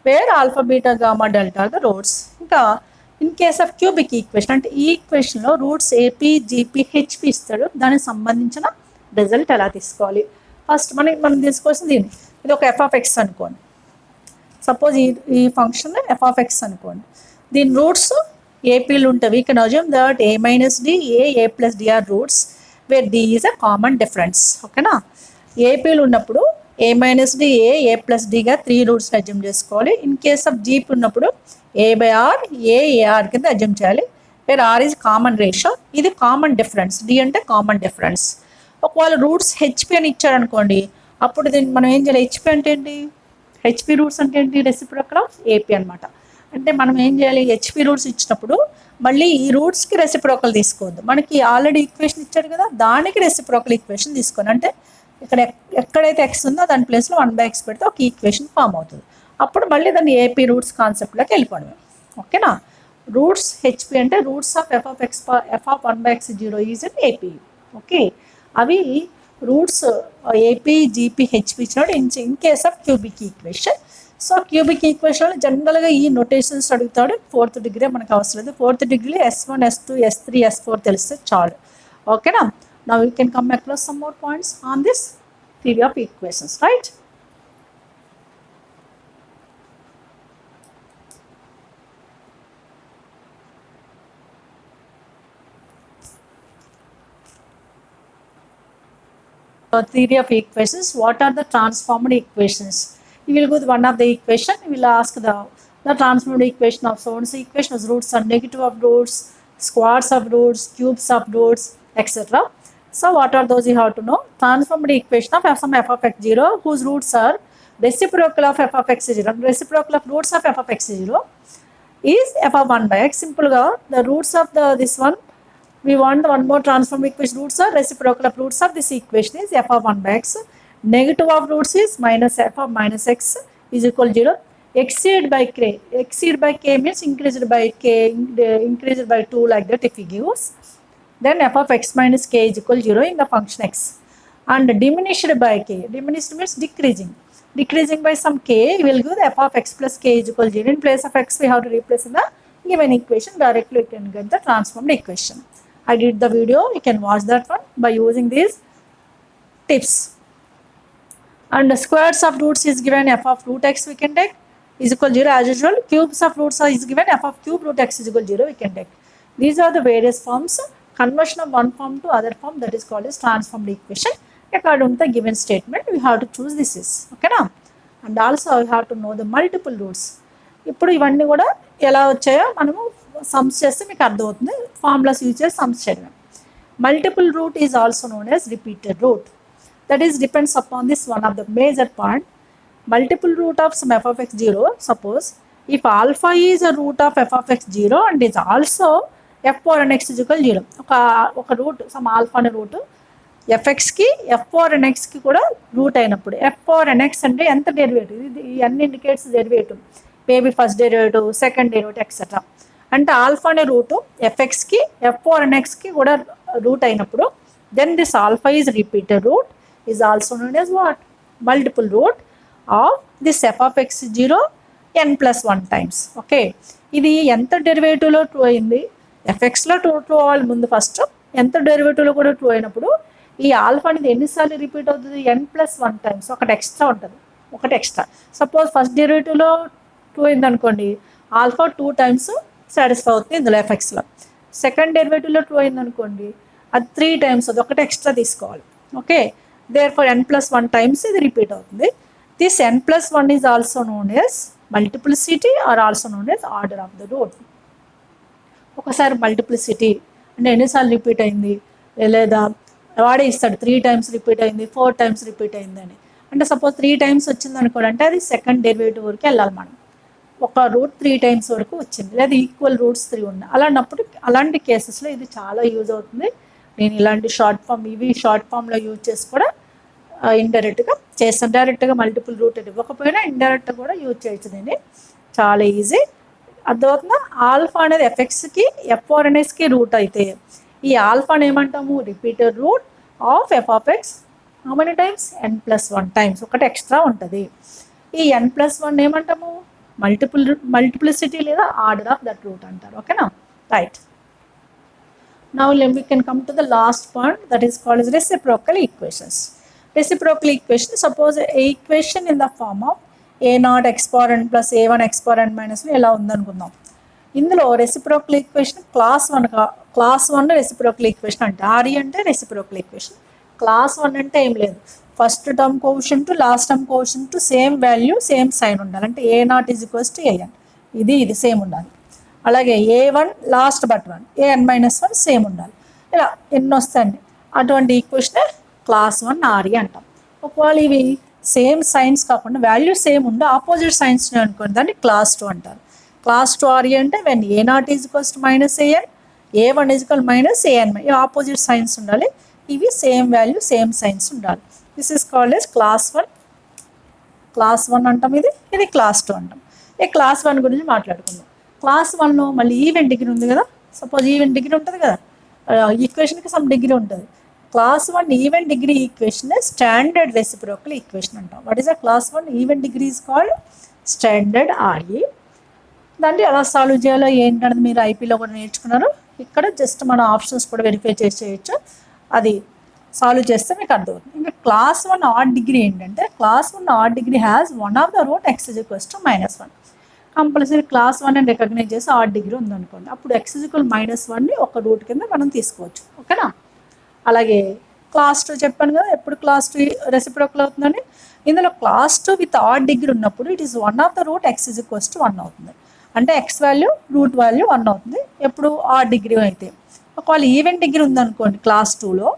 where alpha beta gamma delta are the roots. ఇంకా in case of cubic equation అంటే ఈ ఈక్వేషన్లో roots AP, GP, HP ఇస్తాడు, దానికి సంబంధించిన result ఎలా తీసుకోవాలి. ఫస్ట్ మనం తీసుకోవాల్సింది దీన్ని, ఇది ఒక f(x) అనుకోండి. సపోజ్ ఈ ఫంక్షన్ f(x) అనుకోండి. దీని రూట్స్ ఏపీలు ఉంటాయి. You can assume that A - D, A plus D are roots where D is a common difference, ఓకేనా. ఏపీలు ఉన్నప్పుడు A - D, A plus D గా 3 రూట్స్ అజ్యూమ్ చేసుకోవాలి. ఇన్ కేస్ ఆఫ్ జీపీ ఉన్నప్పుడు A/R, AR కింద assume చేయాలి. Where R is common ratio, ఇది common difference, D అంటే కామన్ డిఫరెన్స్. ఒకవేళ రూట్స్ HP అని ఇచ్చారనుకోండి, అప్పుడు దీన్ని మనం ఏం చేయాలి? HP అంటే ఏంటి? HP రూట్స్ అంటే ఏంటి? రెసిప్రోకల్ ఆఫ్ AP అనమాట. అంటే మనం ఏం చేయాలి? HP రూట్స్ ఇచ్చినప్పుడు మళ్ళీ ఈ రూట్స్కి రెసిప్రోకల్ తీసుకోవద్దు. మనకి ఆల్రెడీ ఈక్వేషన్ ఇచ్చాడు కదా, దానికి రెసిప్రోకల్ ఈక్వేషన్ తీసుకోండి. అంటే ఇక్కడ ఎక్కడైతే x ఉందో దాని ప్లేస్లో 1/x పెడితే ఒక ఈక్వేషన్ ఫామ్ అవుతుంది. అప్పుడు మళ్ళీ దాన్ని AP రూట్స్ కాన్సెప్ట్లోకి వెళ్ళిపోవడం, ఓకేనా. రూట్స్ HP అంటే roots of f(x) f(1/x 0) is in AP, okay. అవి రూట్స్ AP, GP, HP ఇచ్చినప్పుడు in case of cubic equation. So cubic ఈక్వేషన్లో జనరల్గా ఈ నొటేషన్స్ అడుగుతాడు. 4th degree మనకు అవసరం లేదు. 4th degree S1, S2, S3, S4 తెలిస్తే చాలు, ఓకేనా. Now we can come across some more points on this theory of equations, right? Theory of equations. What are the transformed equations? You will go with one of the equation. You will ask the transformed equation of so and so equation is roots are negative of roots, squares of roots, cubes of roots, etc. So what are those you have to know? Transformed equation of some f(x 0) whose roots are reciprocal of f(x 0). Reciprocal of roots of f(x 0) is f(1/x). Simple ga the roots of this one. We want one more transformed equation. Roots are reciprocal of roots of this equation is f(1/x). Negative of roots is minus f of minus x is equal 0. Exceed by k means increased by k, increased by 2 like that if we gives. Then f(x minus k is equal 0 in the function x. And diminished by k, diminished means decreasing by some k, we will give the f(x plus k is equal 0. In place of x we have to replace in the given equation. Directly we can get the transformed equation. I did the video, you can watch that one by using these tips. And the squares of roots is given f of root x we can take is equal 0 as usual. Cubes of roots is given f of cube root x is equal 0 we can take. These are the various forms. Conversion of one form to other form, that is called as transformed equation. According to the given statement, we have to choose this is. Okay na? And also we have to know the multiple roots. ఇప్పుడు ఇవన్నీ కూడా ఎలా వచ్చాయో మనము sums చేస్తే మీకు అర్థమవుతుంది. Formulas use చేసి సమ్స్ చేయడం. Multiple root is also known as repeated root. That is depends upon this one of the major point. Multiple root of some f of x 0. Suppose if alpha is a root of f of x 0 and is also f power n x is equal 0. ఒక route some alpha అనే route ఎఫ్ఎక్స్కి F power N ఎక్స్కి కూడా root అయినప్పుడు F power ఎన్ X అంటే ఎంత derivative, ఇది అన్ని indicates derivative, maybe first derivative, second derivative etcetera. అంటే ఆల్ఫా అనే రూటు ఎఫ్ఎక్స్కి ఎఫ్ పవర్ ఎన్ ఎక్స్కి కూడా రూట్ అయినప్పుడు then this alpha is repeated root is also known as what? Multiple root of this f of x 0 n plus 1 times. Okay, ఇది ఎంత డెరివేటివ్లో true అయింది, ఎఫ్ఎక్స్లో ట్రూ అవ్వాలి ముందు ఫస్ట్, ఎంత డెరివేటివ్లో కూడా ట్రూ అయినప్పుడు ఈ ఆల్ఫా అనేది ఎన్నిసార్లు రిపీట్ అవుతుంది, n plus 1 times, ఒకటి ఎక్స్ట్రా ఉంటుంది, ఒకటి ఎక్స్ట్రా. సపోజ్ ఫస్ట్ డెరివేటివ్లో ట్రూ అయింది అనుకోండి, ఆల్ఫా 2 times సాటిస్ఫై అవుతుంది ఇందులో ఎఫ్ఎక్స్లో. సెకండ్ డెరివేటివ్లో ట్రూ అయింది అనుకోండి, అది 3 times, అది ఒకటి ఎక్స్ట్రా తీసుకోవాలి. Okay, therefore n plus 1 times ఇది రిపీట్ అవుతుంది. This n plus 1 is also known as multiplicity or also known as order of the root. ఒకసారి మల్టిప్లిసిటీ అంటే ఎన్నిసార్లు రిపీట్ అయింది, లేదా వాడే ఇస్తాడు 3 times రిపీట్ అయింది, 4 times రిపీట్ అయింది అని. అంటే సపోజ్ 3 times వచ్చింది అనుకోండి, అంటే అది సెకండ్ డెరివేటివ్ వరకు వెళ్ళాలి మనం. ఒక రూట్ 3 times వరకు వచ్చింది, లేదా ఈక్వల్ రూట్స్ 3 ఉన్నాయి. అలాంటి కేసెస్లో ఇది చాలా యూజ్ అవుతుంది. నేను ఇలాంటి ఇవి షార్ట్ ఫామ్లో యూజ్ చేసి కూడా ఇండైరెక్ట్గా చేస్తాను. డైరెక్ట్గా మల్టిపుల్ రూట్ ఇవ్వకపోయినా ఇండైరెక్ట్గా కూడా యూజ్ చేయొచ్చు. దీన్ని చాలా ఈజీ. అర్థమవుతుందా? ఆల్ఫా అనేది ఎఫ్ఎక్స్కి ఎఫ్ పవర్ ఎన్ ఎక్స్కి రూట్ అయితే ఈ ఆల్ఫాని ఏమంటాము, repeated root of F of X how many times, n plus 1 times, ఒకటి ఎక్స్ట్రా ఉంటుంది. ఈ n plus 1 ఏమంటాము, మల్టిప్లిసిటీ లేదా ఆర్డర్ ఆఫ్ దట్ రూట్ అంటారు. ఓకేనా, right. Now we can come to the last point, that is called as reciprocal equations. Reciprocal equation, suppose a equation in the form of a0 x power n plus a1 x power n minus 1 ఎలా ఉందనుకుందాం. ఇందులో reciprocal equation class 1 reciprocal equation అంటే RE అంటే reciprocal equation. Class 1 అంటే ఏం లేదు, first term coefficient last term coefficient same value same sign ఉండాలి. అంటే a0 is equals to an, ఇది సేమ్ ఉండాలి. అలాగే a1 last but 1 an minus 1 same ఉండాలి. ఇలా ఎన్ని వస్తాయండి, అటువంటి ఈక్వేషన్ క్లాస్ 1 ఆర్ఈ అంటాం. ఒకవేళ ఇవి సేమ్ సైన్స్ కాకుండా వాల్యూ సేమ్ ఉండి ఆపోజిట్ సైన్స్ అనుకోండి, దాన్ని క్లాస్ 2 అంటారు. క్లాస్ 2 ఆర్ఈ అంటే when a0 is equals to minus an, a1 is equal minus an, ఇవి ఆపోజిట్ సైన్స్ ఉండాలి, ఇవి సేమ్ వాల్యూ సేమ్ సైన్స్ ఉండాలి. This is called yes class 1 అంటాం. ఇది క్లాస్ 2 అంటాం. ఈ క్లాస్ 1 గురించి మాట్లాడుకుందాం. క్లాస్ 1లో మళ్ళీ ఈవెన్ డిగ్రీ ఉంది కదా, సపోజ్ ఈవెన్ డిగ్రీ ఉంటుంది కదా, ఈక్వేషన్కి సమ్ డిగ్రీ ఉంటుంది. Class 1 even degree equation standard reciprocal equation అంటాం. What is a class 1 even degree is called standard RE. దాన్ని ఎలా సాల్వ్ చేయాలో ఏంటనేది మీరు ఐపీలో కూడా నేర్చుకున్నారు. ఇక్కడ జస్ట్ మన ఆప్షన్స్ కూడా వెరిఫై చేయొచ్చు, అది సాల్వ్ చేస్తే మీకు అర్థమవుతుంది. ఇంకా క్లాస్ 1 ఆడ్ డిగ్రీ ఏంటంటే, class 1 odd degree has one of the root x is equals to minus 1. Compulsory class 1 అని రికగ్నైజ్ చేసి ఆడ్ డిగ్రీ ఉందనుకోండి, అప్పుడు x ఈజ్ ఈక్వల్ మైనస్ 1ని ఒక రూట్ కింద మనం తీసుకోవచ్చు. ఓకేనా. అలాగే క్లాస్ 2 చెప్పాను కదా, ఎప్పుడు క్లాస్ 2 రెసిప్రోకల్ అవుతుందని. ఇందులో క్లాస్ 2 విత్ ఆడ్ డిగ్రీ ఉన్నప్పుడు it is one of the root x is equals to 1 అవుతుంది. అంటే x వాల్యూ రూట్ వాల్యూ 1 అవుతుంది ఎప్పుడు ఆడ్ డిగ్రీ అయితే. ఒకవేళ ఈవెన్ డిగ్రీ ఉందనుకోండి, క్లాస్ 2లో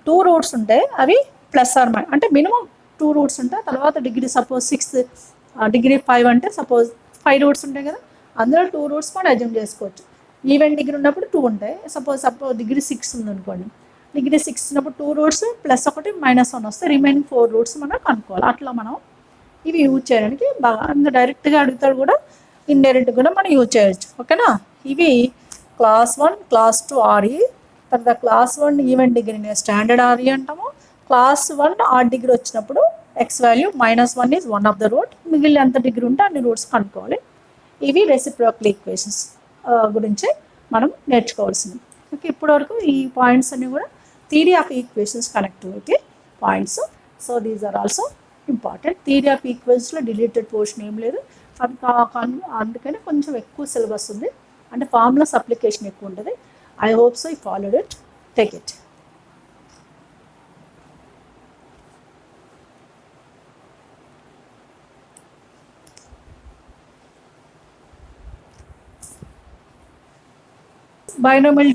2 రూట్స్ ఉంటాయి, అవి ప్లస్ ఆర్ మైనస్, అంటే మినిమం 2 రూట్స్ ఉంటాయి. తర్వాత డిగ్రీ సపోజ్ 6 డిగ్రీ 5 అంటే సపోజ్ 5 రూట్స్ ఉంటాయి కదా, అందులో 2 రూట్స్ మనం అజ్యూమ్ చేసుకోవచ్చు. ఈవెన్ డిగ్రీ ఉన్నప్పుడు 2 ఉంటాయి. సపోజ్ డిగ్రీ 6 ఉందనుకోండి, డిగ్రీ 6 ఉన్నప్పుడు 2 రూట్స్ ప్లస్ 1 మైనస్ 1 వస్తే రిమైనింగ్ 4 రూట్స్ మనం కనుక్కోవాలి. అట్లా మనం ఇవి యూజ్ చేయడానికి బాగా, అందులో డైరెక్ట్గా అడుగుతాడు కూడా, ఇండైరెక్ట్ కూడా మనం యూజ్ చేయొచ్చు. ఓకేనా. ఇవి క్లాస్ 1 క్లాస్ 2 ఆర్ఈ. తర్వాత క్లాస్ 1 ఈవెన్ డిగ్రీని స్టాండర్డ్ ఆర్ఈ అంటాము. క్లాస్ 1 ఆడ్ డిగ్రీ వచ్చినప్పుడు X value minus 1 is one of the route, మిగిలిన ఎంత డిగ్రీ ఉంటే అన్ని రూట్స్ కనుక్కోవాలి. ఇవి రెసిప్రోకల్ ఈక్వేషన్స్ గురించి మనం నేర్చుకోవాల్సింది. ఓకే, ఇప్పటివరకు ఈ పాయింట్స్ అన్నీ కూడా theory of equations connectivity points. So these are also important. Theory of ఈక్వేషన్స్లో డిలీటెడ్ పోర్షన్ ఏం లేదు, అందుకని కొంచెం ఎక్కువ సిలబస్ ఉంది, అంటే ఫార్ములాస్ అప్లికేషన్ ఎక్కువ ఉంటుంది. I hope so you followed it, take it. Binomial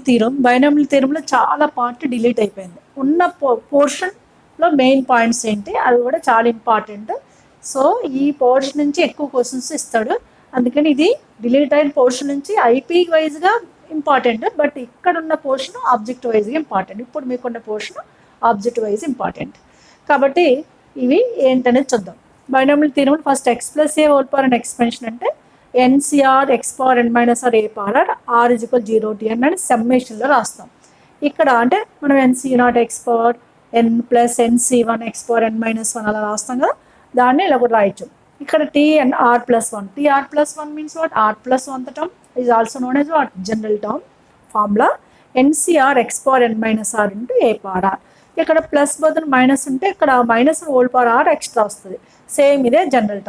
థీరంలో చాలా పార్ట్ డిలీట్ అయిపోయింది. ఉన్న పోర్షన్లో మెయిన్ పాయింట్స్ ఏంటి అవి కూడా చాలా ఇంపార్టెంట్. సో ఈ పోర్షన్ నుంచి ఎక్కువ క్వశ్చన్స్ ఇస్తాడు, అందుకని ఇది డిలీట్ అయిన పోర్షన్ నుంచి ఐపీ వైజ్గా ఇంపార్టెంట్, బట్ ఇక్కడ ఉన్న పోర్షన్ ఆబ్జెక్ట్ వైజ్గా ఇంపార్టెంట్. ఇప్పుడు మీకున్న పోర్షన్ ఆబ్జెక్ట్ వైజ్ ఇంపార్టెంట్. కాబట్టి ఇవి ఏంటనేది చూద్దాం. బైనామియల్ థీరంలో first x plus A whole power and expansion అంటే NCR x power n minus R a power r is equal 0 to n అని సమ్మేషన్లో రాస్తాం. ఇక్కడ అంటే మనం NC0 x power n plus NC1 x power n minus 1 అలా రాస్తాం కదా, దాన్ని ఇలా కూడా రాయొచ్చు. ఇక్కడ TR plus 1, TR plus 1 means what? R plus 1 the term is also known as what? General term formula NCR x power n minus r into a power r. ఇక్కడ plus బదులు మైనస్ ఉంటే ఇక్కడ minus hole power r extra వస్తుంది. Same ఇదే general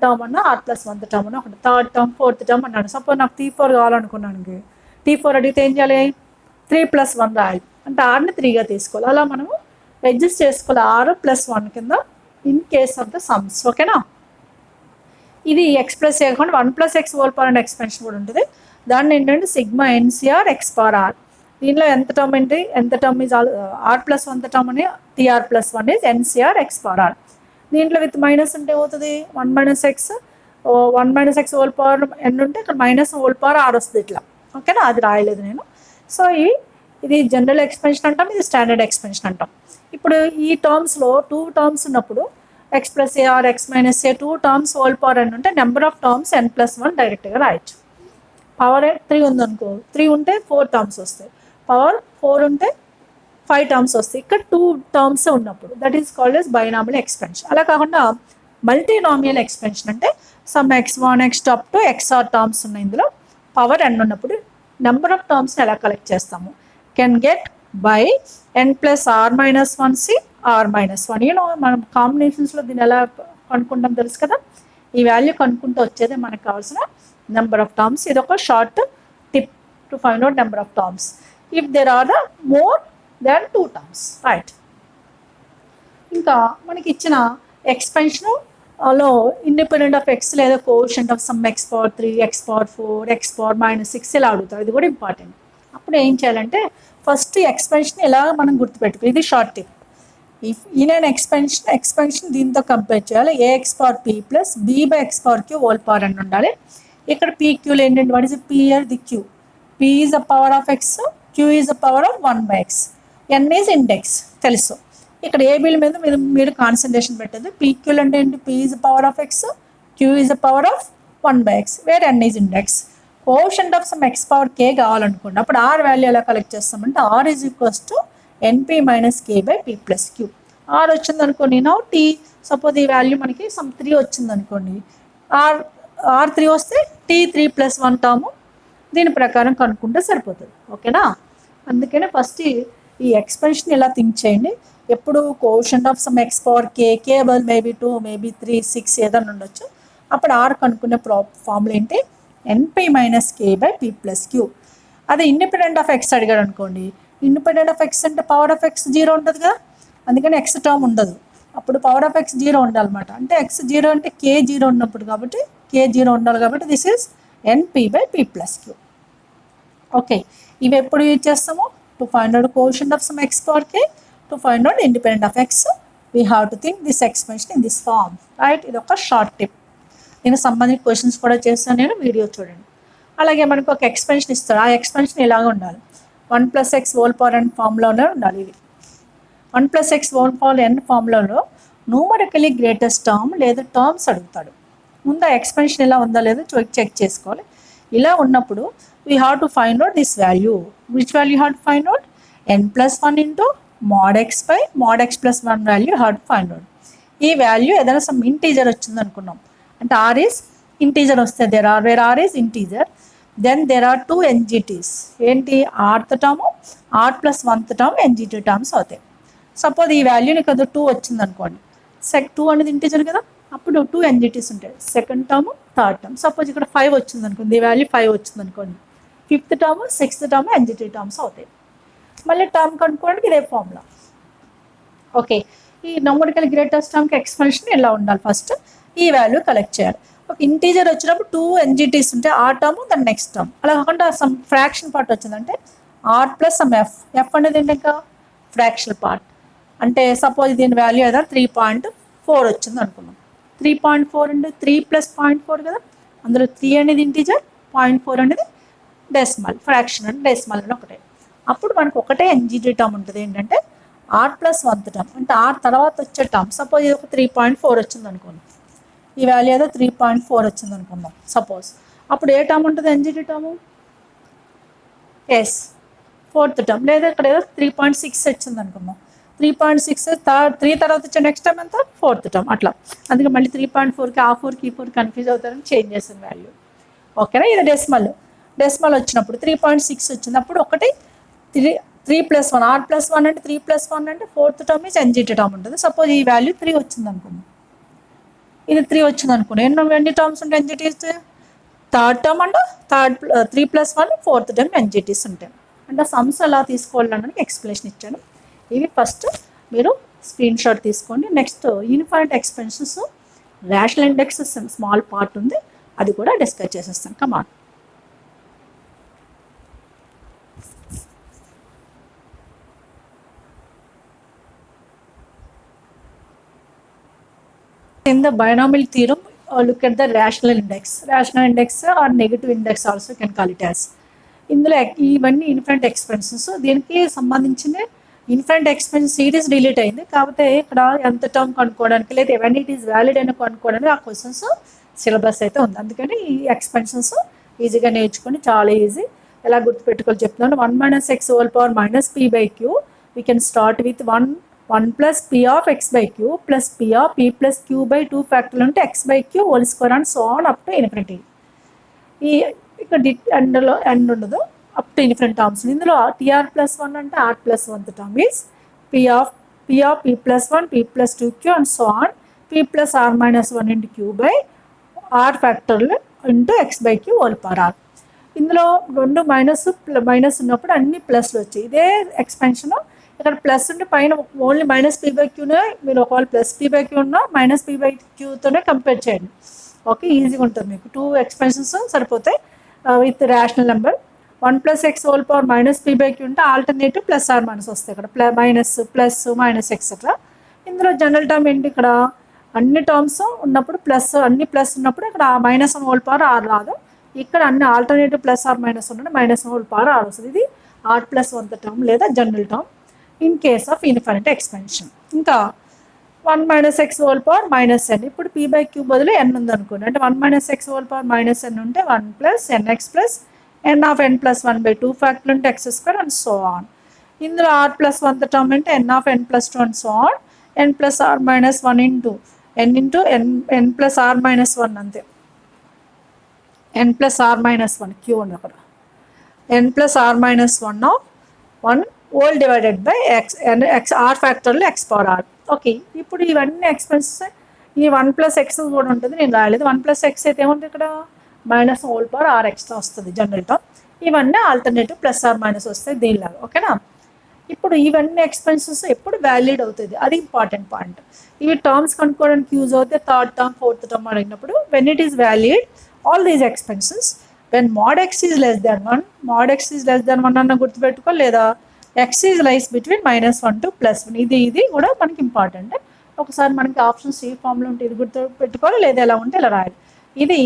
term అన్న r plus 1 term అన్న ఒకటి, third term fourth term అన్నాడు. సపోజ్ నాకు T4 కావాలనుకున్నాను, T4 అడిగితే ఏం చేయాలి? 3 plus 1 రాయాలి, అంటే ఆర్ని 3గా తీసుకోవాలి. అలా మనము అడ్జస్ట్ చేసుకోవాలి r plus 1 కింద in case of the sums. ఓకేనా? ఇది ఎక్స్ ప్లస్ ఏ కాకుండా 1 plus x whole power and expansion కూడా ఉంటుంది. దాన్ని ఏంటంటే sigma NCR x power r. దీనిలో ఎంత టర్మ్ ఏంటి? ఎంత term is r plus 1 term అని TR plus 1 is NCR x power r. దీంట్లో విత్ మైనస్ ఉంటే అవుతుంది 1 minus x whole power n ఉంటే ఇక్కడ మైనస్ హోల్ పవర్ r వస్తుంది ఇట్లా. ఓకేనా? అది రాయలేదు నేను. సో ఇది జనరల్ ఎక్స్పెన్షన్ అంటాం, ఇది స్టాండర్డ్ ఎక్స్పెన్షన్ అంటాం. ఇప్పుడు ఈ టర్మ్స్లో 2 టర్మ్స్ ఉన్నప్పుడు x plus A or x minus A 2 terms whole power n ఉంటే number of terms n plus 1 డైరెక్ట్గా రాయొచ్చు. పవర్ 3 ఉందనుకో, 3 ఉంటే 4 టర్మ్స్ వస్తాయి, పవర్ 4 ఉంటే 5 టర్మ్స్ వస్తాయి. ఇక్కడ 2 టర్మ్స్ ఉన్నప్పుడు that is called as binomial expansion. అలా కాకుండా మల్టీనామియల్ ఎక్స్పెన్షన్ అంటే sum x1 x2 up to xr terms ఉన్నాయి, ఇందులో పవర్ n ఉన్నప్పుడు నెంబర్ ఆఫ్ టర్మ్స్ని ఎలా కలెక్ట్ చేస్తాము? Can get by n plus are minus 1c R minus 1. You know మనం కాంబినేషన్స్లో దీన్ని ఎలా కనుక్కుంటాం తెలుసు కదా, ఈ వాల్యూ కనుక్కుంటూ వచ్చేదే మనకు కావాల్సిన నెంబర్ ఆఫ్ టర్మ్స్. ఇది ఒక short tip to find out number of terms if there are the more than 2 terms, right? ఇంకా మనకి ఇచ్చిన ఎక్స్పెన్షన్లో ఇండిపెండెంట్ ఆఫ్ ఎక్స్ లేదా coefficient of some x power 3 x power 4 x power minus 6 ఇలా అడుగుతారు. ఇది కూడా ఇంపార్టెంట్. అప్పుడు ఏం చేయాలంటే ఫస్ట్ ఎక్స్పెన్షన్ ఎలా మనం గుర్తుపెట్టుకో, ఇది short tip. If in an expansion దీంతో కంపేర్ చేయాలి. ax power p plus b by x power q whole power n ఉండాలి. ఇక్కడ pqలు ఏంటంటే what is p or the q, p is the power of x, q is the power of 1 by x, n is index తెలుసు. ఇక్కడ ఏబీల మీద మీరు concentration పెట్టదు. pqలు అంటే ఏంటి? p is the power of x, q is the power of 1 by x, where n is index. Coefficient of some x power k కావాలనుకోండి, అప్పుడు r value ఎలా కలెక్ట్ చేస్తామంటే r is equals to np minus k by p plus q. r వచ్చింది అనుకోండి, నా t suppose ఈ value మనకి some 3 వచ్చింది అనుకోండి, r 3 వస్తే t 3 ప్లస్ 1 టర్మ్, దీని ప్రకారం కనుక్కుంటే సరిపోతుంది. ఓకేనా? అందుకనే ఫస్ట్ ఈ ఎక్స్పెన్షన్ ఇలా థింక్ చేయండి. ఎప్పుడు quotient of some x power k బదులు మేబీ 2 మేబీ 3 6 ఏదైనా ఉండొచ్చు. అప్పుడు r కనుక్కునే ఫార్ములా ఏంటి? np minus k by p plus q. అదే ఇండిపెండెంట్ ఆఫ్ x అడిగాడు అనుకోండి, ఇండిపెండెంట్ ఆఫ్ x అంటే పవర్ ఆఫ్ x 0 ఉంటుంది కదా, అందుకని x టర్మ్ ఉండదు. అప్పుడు పవర్ ఆఫ్ x 0 ఉండాలన్నమాట. అంటే x 0 అంటే k 0 ఉన్నప్పుడు కాబట్టి k 0 ఉండాలి, కాబట్టి this is np by p plus q. Okay, ఇవి ఎప్పుడు యూజ్ చేస్తాము? To find out coefficient of some x power k, to find out independent of x, we have to think this expansion in this form, right? ఇది ఒక short tip. దీనికి సంబంధించిన questions కూడా చేస్తాను నేను, వీడియో చూడండి. అలాగే మనకు ఒక ఎక్స్పెన్షన్ ఇస్తాడు, ఆ ఎక్స్పెన్షన్ ఇలాగ ఉండాలి. 1 plus x whole power n ఫార్ములాలో ఉండాలి. ఇది 1 plus x whole power n ఫార్ములాలో న్యూమరికలీ గ్రేటెస్ట్ టర్మ్ లేదా టర్మ్స్ అడుగుతాడు. ముందు ఆ ఎక్స్పెన్షన్ ఇలా ఉందా లేదో చెక్ చేసుకోవాలి. ఇలా ఉన్నప్పుడు we have to find out this value. Which value have to find out? n plus 1 into mod x by mod x plus 1 value have to find out. ఈ వాల్యూ ఏదైనా సమ్ ఇంటీజర్ వచ్చింది అనుకున్నాం, అంటే r is integer వస్తే where r is integer, then there are 2 NGTs. ఏంటి? Rth term, R plus 1th term NGT terms అవుతాయి. Suppose ఈ వాల్యూని కదా 2 వచ్చింది అనుకోండి, 2 అనేది ఇంటిజర్ కదా, అప్పుడు 2 ఎన్జిటీస్ ఉంటాయి, second term, third term. Suppose ఇక్కడ 5 వచ్చింది అనుకోండి, ఈ వాల్యూ 5 వచ్చింది అనుకోండి, 5th term, 6th term NGT terms అవుతాయి. మళ్ళీ టర్మ్ కనుక్కోవడానికి ఇదే ఫార్ములా. ఓకే, ఈ న్యూమరికల్ గ్రేటెస్ట్ టర్మ్కి ఎక్స్పెన్షన్ ఎలా ఉండాలి? ఫస్ట్ ఈ వాల్యూ కలెక్ట్ చేయాలి. ఒక ఇంటీజర్ వచ్చినప్పుడు 2 ఎన్జిటీస్ ఉంటే ఆ టర్మ్ దాని నెక్స్ట్ టర్మ్, అలా కాకుండా సమ్ ఫ్రాక్షన్ పార్ట్ వచ్చిందంటే R plus some F. F అనేది ఏంటి? ఇంకా ఫ్రాక్షనల్ పార్ట్. అంటే సపోజ్ దీని వాల్యూ ఏదో 3.4 వచ్చింది అనుకున్నాం. 3.4 అంటే 3 ప్లస్ 0.4 కదా, అందులో 3 అనేది ఇంటీజర్, 0.4 అనేది డెసిమల్, ఫ్రాక్షన్ అంటే డెసిమల్ అని ఒకటే. అప్పుడు మనకు ఒకటే ఎన్జిటీ టర్మ్ ఉంటుంది, ఏంటంటే ఆర్ ప్లస్ 1th టర్మ్. అంటే ఆర్ తర్వాత వచ్చే టర్మ్, సపోజ్ ఇది ఒక 3.4 వచ్చింది అనుకోండి, ఈ వాల్యూ ఏదో 3.4 వచ్చింది అనుకుందాం సపోజ్. అప్పుడు ఏ టర్మ్ ఉంటుంది? ఎన్జిటీ టర్మ్. Yes, 4th term. లేదా ఇక్కడ ఏదో 3.6 వచ్చింది అనుకుందాం, 3.6 3 తర్వాత వచ్చే నెక్స్ట్ టర్మ్ ఎంత? 4th term. అట్లా అందుకే మళ్ళీ 3.4కి ఆ 4కి ఈ 4 కన్ఫ్యూజ్ అవుతారని చేంజ్ చేసిన వాల్యూ. ఓకేనా? ఇది డెసిమల్. డెసిమల్ వచ్చినప్పుడు 3.6 వచ్చింది, అప్పుడు ఒకటి 3 ప్లస్ 1, ఆర్ ప్లస్ 1 అంటే 3 ప్లస్ 1 అంటే 4th term is NGT term ఉంటుంది. సపోజ్ ఈ వాల్యూ 3 వచ్చింది అనుకుందాం, ఇది 3 వచ్చింది అనుకోండి, ఎన్ని టర్మ్స్ ఉంటాయి ఎన్జిటీస్? థర్డ్ టర్మ్ అంటే 3 ప్లస్ 1 4th టర్మ్ ఎన్జిటీస్ ఉంటాయి. అంటే సమ్స్ ఎలా తీసుకోవాలని ఎక్స్ప్లెనేషన్ ఇచ్చాను. ఇవి ఫస్ట్ మీరు స్క్రీన్ షాట్ తీసుకోండి. Next unified expansions, rational index small part ఉంది, అది కూడా డిస్కస్ చేసేస్తాను. కమాన్. In the binomial theorem, look at the rational index. Rational index or negative index also can call it as. ఇందులో ఇవన్నీ ఇన్ఫినిట్ ఎక్స్పెన్సెస్. దీనికి సంబంధించిన infinite expense series delete అయింది, కాకపోతే ఇక్కడ ఎంత టర్మ్ కనుక్కోవడానికి లేదా ఎవెన్ ఇట్ ఈస్ వ్యాలిడ్ అని కనుక్కోవడానికి ఆ క్వశ్చన్స్ సిలబస్ అయితే ఉంది. అందుకని ఈ ఎక్స్పెన్షన్స్ ఈజీగా నేర్చుకొని చాలా ఈజీ. ఎలా గుర్తుపెట్టుకోవాలి చెప్తున్నాను. 1 minus x whole power minus p by q. We can start with 1 plus p of x by q plus p of p plus q by 2 factorial into x by q whole square and so on up to infinity. ఈ ఇక్కడ ఎండ్లో end ఉండదు, up to infinite terms. ఇందులో TR plus 1 అంటే R plus 1th term is p of p plus 1 p plus 2q and so on p plus r minus 1 into q by r factorial into x by q whole power r. ఇందులో రెండు minus ఉన్నప్పుడు అన్ని ప్లస్లు వచ్చాయి. ఇదే expansion ఇక్కడ plus ఉంటే పైన only minus P by క్యూనే మీరు ఒకవేళ ప్లస్ పీ బై క్యూ ఉన్నా మైనస్ పీ బై క్యూతోనే కంపేర్ చేయండి. ఓకే, ఈజీగా ఉంటుంది మీకు. 2 ఎక్స్పెన్షన్స్ సరిపోతాయి with rational number. 1 plus x whole power minus p by q ఉంటే ఆల్టర్నేటివ్ ప్లస్ ఆర్ మైనస్ వస్తాయి. ఇక్కడ మైనస్ ప్లస్ మైనస్ ఎక్సెట్రా. ఇందులో జనరల్ టర్మ్ ఏంటి? ఇక్కడ అన్ని టర్మ్స్ ఉన్నప్పుడు ప్లస్, అన్ని ప్లస్ ఉన్నప్పుడు ఇక్కడ మైనస్ 1 whole power ఆర్ రాదు. ఇక్కడ అన్ని ఆల్టర్నేటివ్ ప్లస్ ఆర్ మైనస్ ఉన్నప్పుడు మైనస్ 1 whole power ఆర్ వస్తుంది. ఇది ఆర్ ప్లస్ 1th టర్మ్ లేదా general term in case of infinite expansion. ఇంకా 1 minus x whole power minus n. ఇప్పుడు p by q బదులు n ఉంది అనుకోండి, అంటే 1 minus x whole power minus n ఉంటే 1 plus nx plus n of n plus 1 by 2 factorial into x square and so on. ఇందులో r plus 1th term అంటే n of n plus 2 and so on, n plus r minus 1 into n plus r minus 1 అంతే, n plus r minus 1 q ఉంది అక్కడ, n plus r minus 1 of 1 whole divided by x r factorial x power r. Okay, ఇప్పుడు ఇవన్నీ expenses. ఈ 1 plus x కూడా ఉంటుంది, నేను రాయలేదు. 1 plus x అయితే ఏముంటుంది ఇక్కడ? Minus hole power are extra వస్తుంది జనరల్ టర్మ్. ఇవన్నీ ఆల్టర్నేటివ్ ప్లస్ ఆర్ మైనస్ వస్తాయి దీనిలాగా. ఓకేనా? ఇప్పుడు ఇవన్నీ ఎక్స్పెన్సెస్ ఎప్పుడు వ్యాలిడ్ అవుతుంది, అది ఇంపార్టెంట్ పాయింట్. ఇవి టర్మ్స్ కనుక్కోవడానికి యూజ్ అవుతాయి. థర్డ్ టర్మ్, 4th టర్మ్ అడిగినప్పుడు when it is valid all these expenses when mod x is less than 1, mod x is less than 1 అన్న గుర్తుపెట్టుకో, లేదా x is lies between -1 to +1. ఇది కూడా మనకి ఇంపార్టెంట్. ఒకసారి మనకి ఆప్షన్ సి ఫామ్లో ఉంటే ఇది గుర్తు పెట్టుకోవాలి, లేదా ఎలా ఉంటే ఇలా రాయాలి. ఇది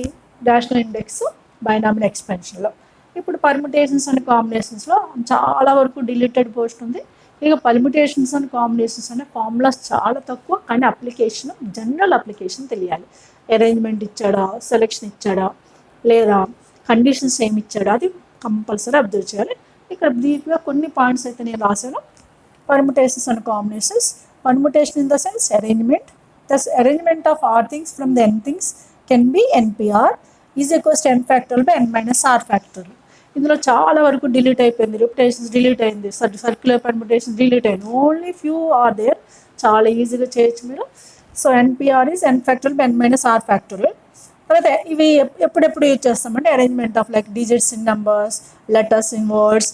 రేషనల్ ఇండెక్స్ బైనామియల్ ఎక్స్పెన్షన్లో. ఇప్పుడు పర్ముటేషన్స్ అండ్ కాంబినేషన్స్లో చాలా వరకు డిలీటెడ్ పోస్ట్ ఉంది. ఇక పర్ముటేషన్స్ అండ్ కాంబినేషన్స్ అనే ఫార్ములాస్ చాలా తక్కువ, కానీ అప్లికేషన్, జనరల్ అప్లికేషన్ తెలియాలి. అరేంజ్మెంట్ ఇచ్చాడా, సెలెక్షన్ ఇచ్చాడా, లేదా కండిషన్స్ ఏమి ఇచ్చాడా, అది కంపల్సరీ అబ్జర్వ్ చేయాలి. ఇక్కడ బ్రీఫ్గా కొన్ని పాయింట్స్ అయితే నేను రాశాను. Permutations and combinations. Permutation in the sense arrangement. The arrangement of are things from the n things can be NPR. Is equals to n factorial by n minus r factorial. ఇందులో చాలా వరకు delete అయిపోయింది, repetitions delete అయింది, circular permutations delete అయింది, only few are there. చాలా ఈజీగా చేయొచ్చు మీరు. So NPR is n factorial by n minus r factorial. తర్వాత ఇవి ఎప్పుడెప్పుడు యూజ్ చేస్తామంటే arrangement of like digits in numbers, letters in words,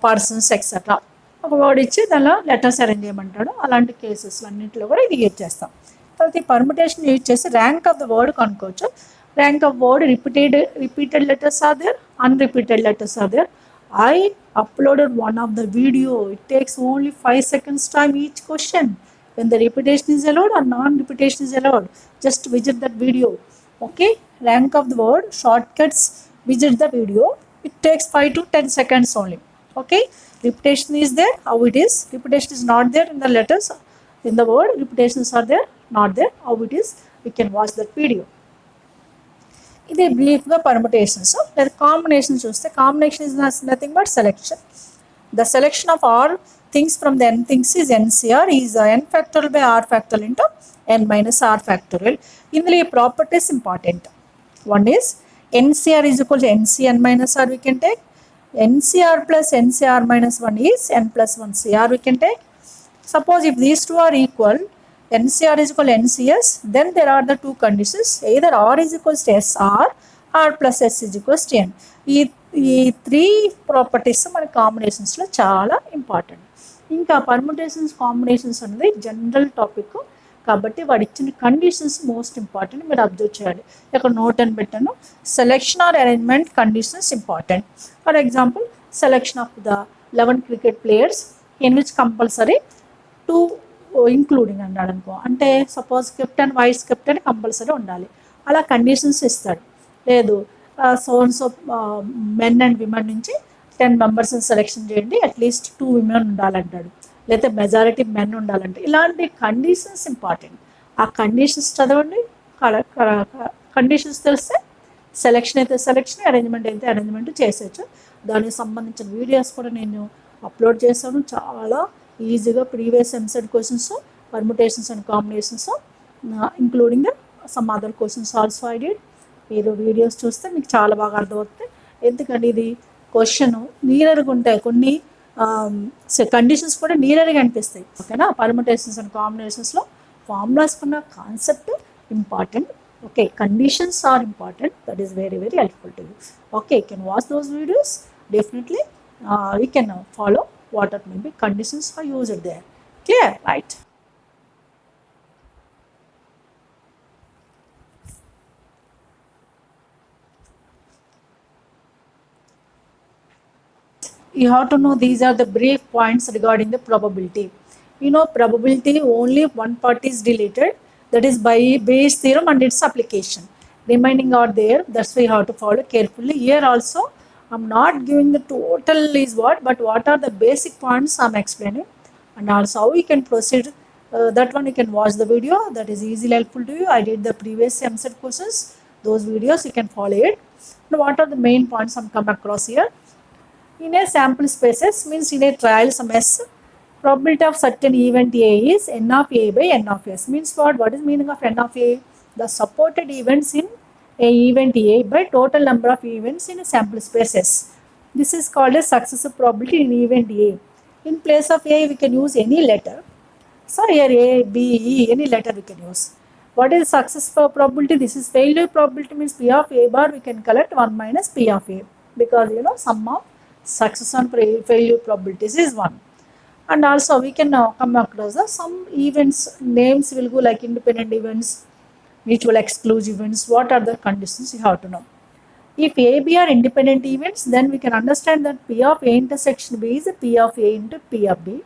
persons etcetera. ఒక వర్డ్ ఇచ్చి దానిలో లెటర్స్ అరేంజ్ చేయమంటాడు, అలాంటి కేసెస్ అన్నింటిలో కూడా ఇది యూజ్ చేస్తాం. తర్వాత ఈ పర్ముటేషన్ యూజ్ చేసి ర్యాంక్ ఆఫ్ ద వర్డ్ కనుక్కోవచ్చు. Rank of word repeated letters are there, unrepeated letters are there. I uploaded one of the video. It takes only 5 seconds time each question. When the repetition is allowed or non-repetition is allowed, just visit that video. Okay, rank of the word, shortcuts, visit the video. It takes 5 to 10 seconds only. Okay, repetition is there, how it is. Repetition is not there in the letters, in the word. Repetitions are there, not there, how it is. We can watch that video. ఇది బ్రీఫ్గా permutations. లేదా combination చూస్తే combination is nothing but selection. The selection of are things from the n things is nCr is n factorial by r factorial into n minus r factorial. ఇందులో ఈ properties important. One is nCr is equal to nCn minus r we can take. NCr plus nCr minus 1 is n plus 1 cr we can take. Suppose if these two are equal, NCR is equal to NCS, then there are the two conditions. Either R is equals to SR, R plus S is equals to N. ఈ three properties మన కాంబినేషన్స్లో చాలా important. ఇంకా permutations combinations అనేది general topic కాబట్టి వాడు ఇచ్చిన conditions most important, మీరు అబ్జర్వ్ చేయాలి. ఇక్కడ నోట్ అని పెట్టాను. Selection or arrangement conditions important. For example selection of the 11 cricket players in which compulsory 2 including అన్నాడు అనుకో, అంటే suppose captain vice captain compulsory ఉండాలి, అలా కండిషన్స్ ఇస్తాడు. లేదు so and so men and women నుంచి 10 మెంబర్స్ని సెలెక్షన్ చేయండి, అట్లీస్ట్ 2 విమెన్ ఉండాలంటాడు, లేకపోతే మెజారిటీ మెన్ ఉండాలంటే, ఇలాంటి కండిషన్స్ ఇంపార్టెంట్. ఆ కండిషన్స్ చదవండి, కండిషన్స్ తెలిస్తే సెలెక్షన్ అయితే సెలెక్షన్, అరేంజ్మెంట్ అయితే అరేంజ్మెంట్ చేసేయచ్చు. దానికి సంబంధించిన వీడియోస్ కూడా నేను అప్లోడ్ చేశాను. చాలా ఈజీగా previous EAMCET questions, permutations and combinations, including some other questions also I did. మీరు వీడియోస్ చూస్తే మీకు చాలా బాగా అర్థమవుతుంది. ఎందుకంటే ఇది క్వశ్చన్ నీరర్గా ఉంటాయి, కొన్ని కండిషన్స్ కూడా నీరర్గా అనిపిస్తాయి. ఓకేనా, పర్ముటేషన్స్ అండ్ కాంబినేషన్స్లో ఫార్ములాస్ ఉన్న concept important. Okay, conditions are important. That is very very helpful to you. Okay, you can watch those videos. Definitely we can follow what are maybe conditions are used there. Clear, right? You have to know these are the brief points regarding the probability. You know, probability only one part is deleted, that is by Bayes theorem and its application. Remaining are there, that's why you have to follow carefully. Here also I'm not giving the total is what, but what are the basic points I'm explaining, and also how you can proceed. That one you can watch the video, that is easily helpful to you. I did the previous MSET courses, those videos you can follow it. Now what are the main points I'm come across here? In a sample spaces means in a trial some S, probability of certain event A is n of A by n of S. Means what is meaning of n of A? The supported events in a event A by total number of events in a sample spaces. This is called a successive probability in event A. In place of A we can use any letter. So here A, B, E, any letter we can use. What is success probability? This is failure probability, means P of A bar we can collect 1 minus P of A, because you know sum of success and failure probabilities is 1. And also we can now come across some events, names will go like independent events, mutual exclusive events. What are the conditions you have to know. If A, B are independent events, then we can understand that P of A intersection B is P of A into P of B.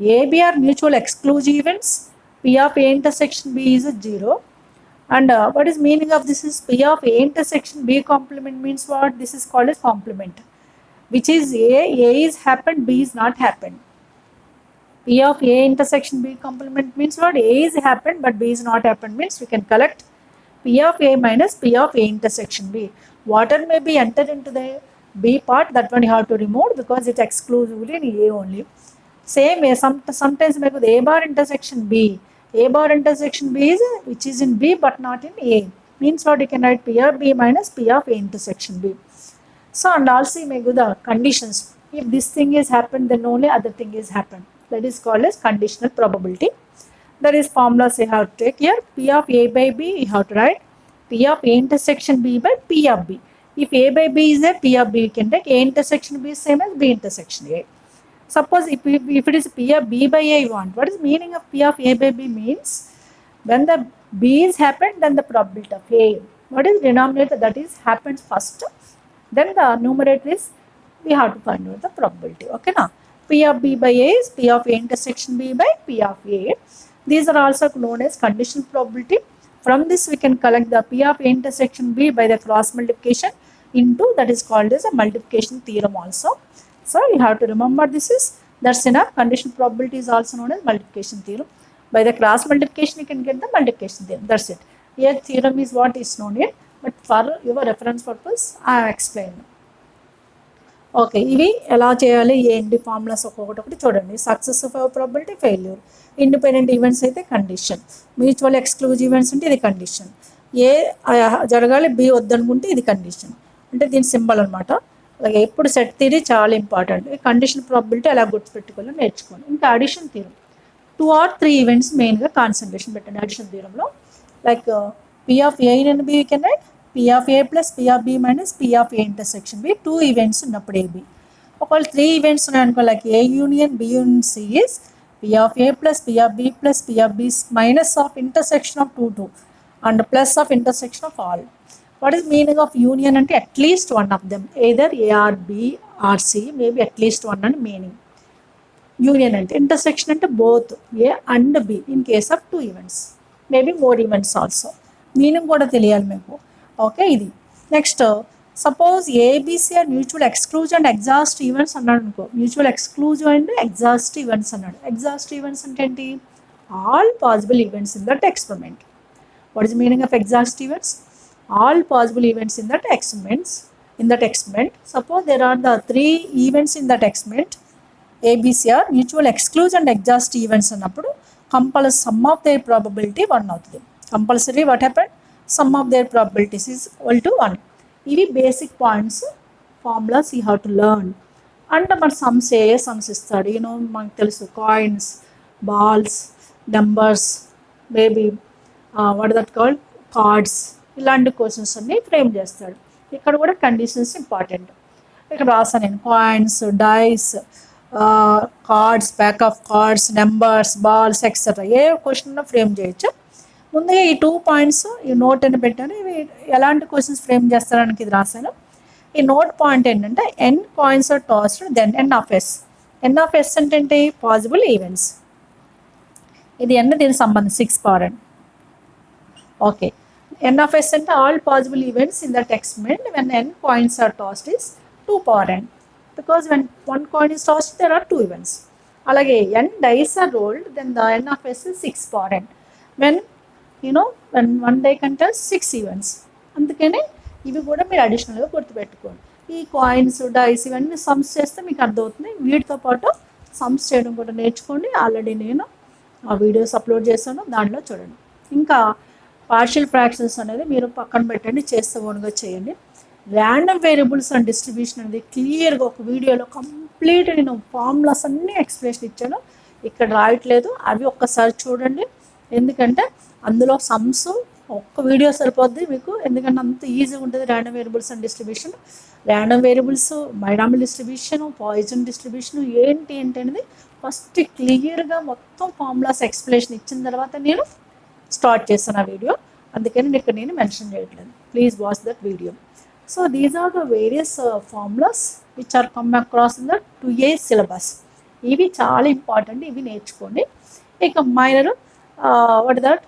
A, B are mutual exclusive events, P of A intersection B is 0. And what is meaning of this is P of A intersection B complement means what? This is called as complement, which is A is happened, B is not happened. P of A intersection B complement means what? A is happened but B is not happened, means we can collect P of A minus P of A intersection B. Water may be entered into the B part, that one you have to remove because it exclusively in A only. Same way, sometimes make with A bar intersection B. A bar intersection B is which is in B but not in A. Means what? You can write P of B minus P of A intersection B. So and also you may go the conditions. If this thing is happened, then only other thing is happened. That is called as conditional probability. There is formulas you have to take here. P of A by B, you have to write P of A intersection B by P of B. If A by B is there, P of B you can take A intersection B is same as B intersection A. Suppose if it is P of B by A you want, what is meaning of P of A by B means? When the B is happened, then the probability of A. What is denominator? That is happens first. Then the numerator is, we have to find out the probability. Okay, now P of B by A is P of A intersection B by P of A. These are also known as conditional probability. From this we can collect the P of A intersection B by the cross multiplication into, that is called as a multiplication theorem also. So you have to remember this is, that's enough. Conditional probability is also known as multiplication theorem. By the cross multiplication you can get the multiplication theorem. That's it. Here theorem is what is known here, but for your reference purpose I have explained. Okay, ఇవి ఎలా చేయాలి ఏంటి formulas ఒక్కొక్కటి చూడండి. Success probability, failure, independent events అయితే condition, mutual exclusive events అంటే ఇది condition, ఏ జరగాలి బి వద్దనుకుంటే ఇది కండిషన్, అంటే దీని సింబల్ అనమాట. అలాగే ఎప్పుడు సెట్ థియరీ చాలా ఇంపార్టెంట్. కండిషన్ ప్రాబిలిటీ ఎలా గుర్తుపెట్టుకోవాలో నేర్చుకోండి. ఇంకా అడిషన్ థియరం 2 or 3 ఈవెంట్స్ మెయిన్గా కాన్సన్ట్రేషన్ పెట్టండి అడిషన్ థియరంలో. Like P of A and B you can write P of A plus P of B minus P of A intersection B. 2 events ఉన్నప్పుడు AB. ఒకవేళ 3 events ఉన్నాయనుకో, like A union B union C is P of A plus P of B plus P of B minus of intersection of 2 and plus of intersection of all. What is meaning of union? అంటే at least one of them, either A or B or C, maybe at least one and meaning. Union అంటే, intersection అంటే both A and B in case of 2 events, maybe more events also. Meaning కూడా తెలియాలి మీకు. Okay, ఇది next. Suppose ABC are mutual exclusive and exhaust events అన్నాడు అనుకో. Mutual exclusive and exhaust events అన్నాడు. Exhaust events అంటే ఏంటి? All possible events in that experiment. What is meaning of exhaust events? All possible events in that experiment. Suppose there are the 3 events in that experiment, ABC are mutual exclusive and exhaust events అన్నప్పుడు compulsory some of their probability 1 అవుతుంది. Compulsory what happened? Some of their probabilities is equal to 1. ఇవి basic points, formulas you have to learn. అంటే మన sums ఏ sums ఇస్తాడు, you know మనకు తెలుసు, coins, balls, numbers, maybe what that called cards, ఇలాంటి questions అన్ని frame చేస్తాడు. ఇక్కడ కూడా కండిషన్స్ ఇంపార్టెంట్. ఇక్కడ రాసాను నేను coins, dice, cards, pack of cards, numbers, balls etcetera, A question frame చేయొచ్చు. ముందుగా ఈ 2 పాయింట్స్ ఈ నోట్ అని పెట్టాను. ఇవి ఎలాంటి క్వశ్చన్స్ ఫ్రేమ్ చేస్తారని ఇది రాశాను. ఈ నోట్ పాయింట్ ఏంటంటే n coins are tossed then n of s. n of s అంటే ఏంటి? Possible events. ఇది n దీనికి సంబంధం 6 power n. Okay, n of s అంటే all possible events in that experiment when n coins are tossed is 2 power n. Because when 1 coin is tossed there are 2 events. అలాగే n dice are rolled then the n of s is 6 power n. When when 1 die contains 6 events. అందుకనే ఇవి కూడా మీరు అడిషనల్గా గుర్తుపెట్టుకోండి. ఈ coins, dice ఇవన్నీ sums చేస్తే మీకు అర్థమవుతుంది. వీటితో పాటు సమ్స్ చేయడం కూడా నేర్చుకోండి. ఆల్రెడీ నేను ఆ వీడియోస్ అప్లోడ్ చేశాను, దాంట్లో చూడండి. ఇంకా పార్షియల్ ఫ్రాక్షన్స్ అనేది మీరు పక్కన పెట్టండి, చేస్తే ఓన్గా చేయండి. ర్యాండమ్ వేరియబుల్స్ అండ్ డిస్ట్రిబ్యూషన్ అనేది క్లియర్గా ఒక వీడియోలో కంప్లీట్ నేను ఫార్ములాస్ అన్నీ ఎక్స్ప్లెనేషన్ ఇచ్చాను. ఇక్కడ రాయట్లేదు, అవి ఒక్కసారి చూడండి. ఎందుకంటే అందులో సమ్స్ ఒక్క వీడియో సరిపోద్ది మీకు, ఎందుకంటే అంత ఈజీగా ఉంటుంది. Random variables and distribution, random variables, binomial distribution, Poisson distribution ఏంటి అనేది ఫస్ట్ క్లియర్గా మొత్తం ఫార్ములాస్ ఎక్స్ప్లెనేషన్ ఇచ్చిన తర్వాత నేను స్టార్ట్ చేస్తాను ఆ వీడియో. అందుకని ఇక్కడ నేను మెన్షన్ చేయట్లేదు. Please watch that video. So these are the various formulas which are come across in the 2A syllabus. ఇవి చాలా ఇంపార్టెంట్, ఇవి నేర్చుకోండి. ఇక మైనర్ వాట్ దట్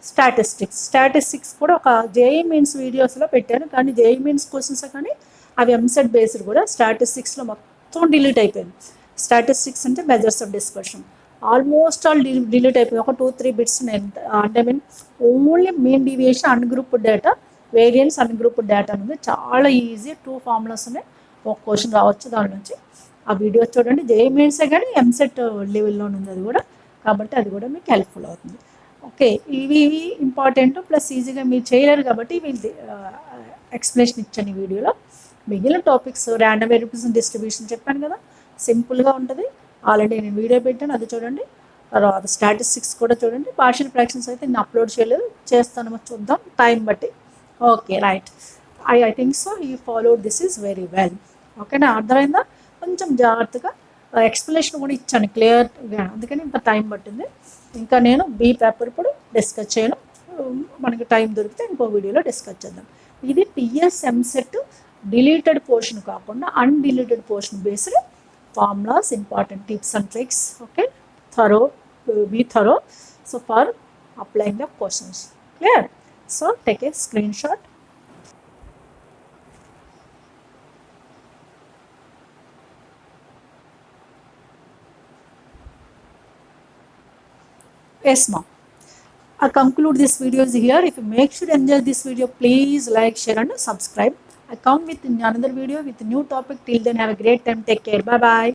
స్టాటిస్టిక్స్ కూడా ఒక జేఈ మీన్స్ వీడియోస్లో పెట్టాను, కానీ జేఈ మీన్స్ క్వశ్చన్స్ కానీ అవి ఎంసెట్ బేస్డ్ కూడా. స్టాటిస్టిక్స్లో మొత్తం డిలీట్ అయిపోయింది. స్టాటిస్టిక్స్ అంటే measures of dispersion almost all delete అయిపోయింది. ఒక 2-3 బిట్స్ అంటే only mean deviation, ungrouped data, variance, ungrouped data అనేది చాలా ఈజీ. 2 ఫార్ములాస్ ఉన్నాయి, ఒక క్వశ్చన్ రావచ్చు దాని నుంచి. ఆ వీడియో చూడండి. జేఈ మెయిన్సే కానీ ఎంసెట్ లెవెల్లో ఉంది అది కూడా, కాబట్టి అది కూడా మీకు హెల్ప్ఫుల్ అవుతుంది. ఓకే, ఇవి ఇంపార్టెంట్ ప్లస్ ఈజీగా మీరు చేయలేరు కాబట్టి వీళ్ళు ఎక్స్ప్లెనేషన్ ఇచ్చాను ఈ వీడియోలో. మిగిలిన టాపిక్స్ ర్యాండమ్ వేరియబుల్స్ డిస్ట్రిబ్యూషన్ చెప్పాను కదా, సింపుల్గా ఉంటుంది. ఆల్రెడీ నేను వీడియో పెట్టాను, అది చూడండి. తర్వాత స్టాటిస్టిక్స్ కూడా చూడండి. పార్షియల్ ఫ్రాక్షన్స్ అయితే నేను అప్లోడ్ చేయలేదు, చేస్తాను, చూద్దాం టైం బట్టి. Okay right, I think so you followed this is very well. ఓకేనా, అర్థమైందా? కొంచెం జాగ్రత్తగా ఎక్స్ప్లెనేషన్ కూడా ఇచ్చాను క్లియర్గా, అందుకని ఇంత టైం పట్టింది. ఇంకా నేను బీ పేపర్ ఇప్పుడు డిస్కస్ చేయను, మనకి టైం దొరికితే ఇంకో వీడియోలో డిస్కస్ చేద్దాం. ఇది టీఎస్ ఎంసెట్ డిలీటెడ్ పోర్షన్ కాకుండా undeleted portion based formulas, important tips and tricks. Okay, thorough, be thorough so for applying the questions. Clear? So take a screenshot. Yes ma'am, I conclude this video here. If you make sure enjoy this video, please like, share and subscribe. I come with another video with a new topic. Till then, have a great time. Take care. Bye bye.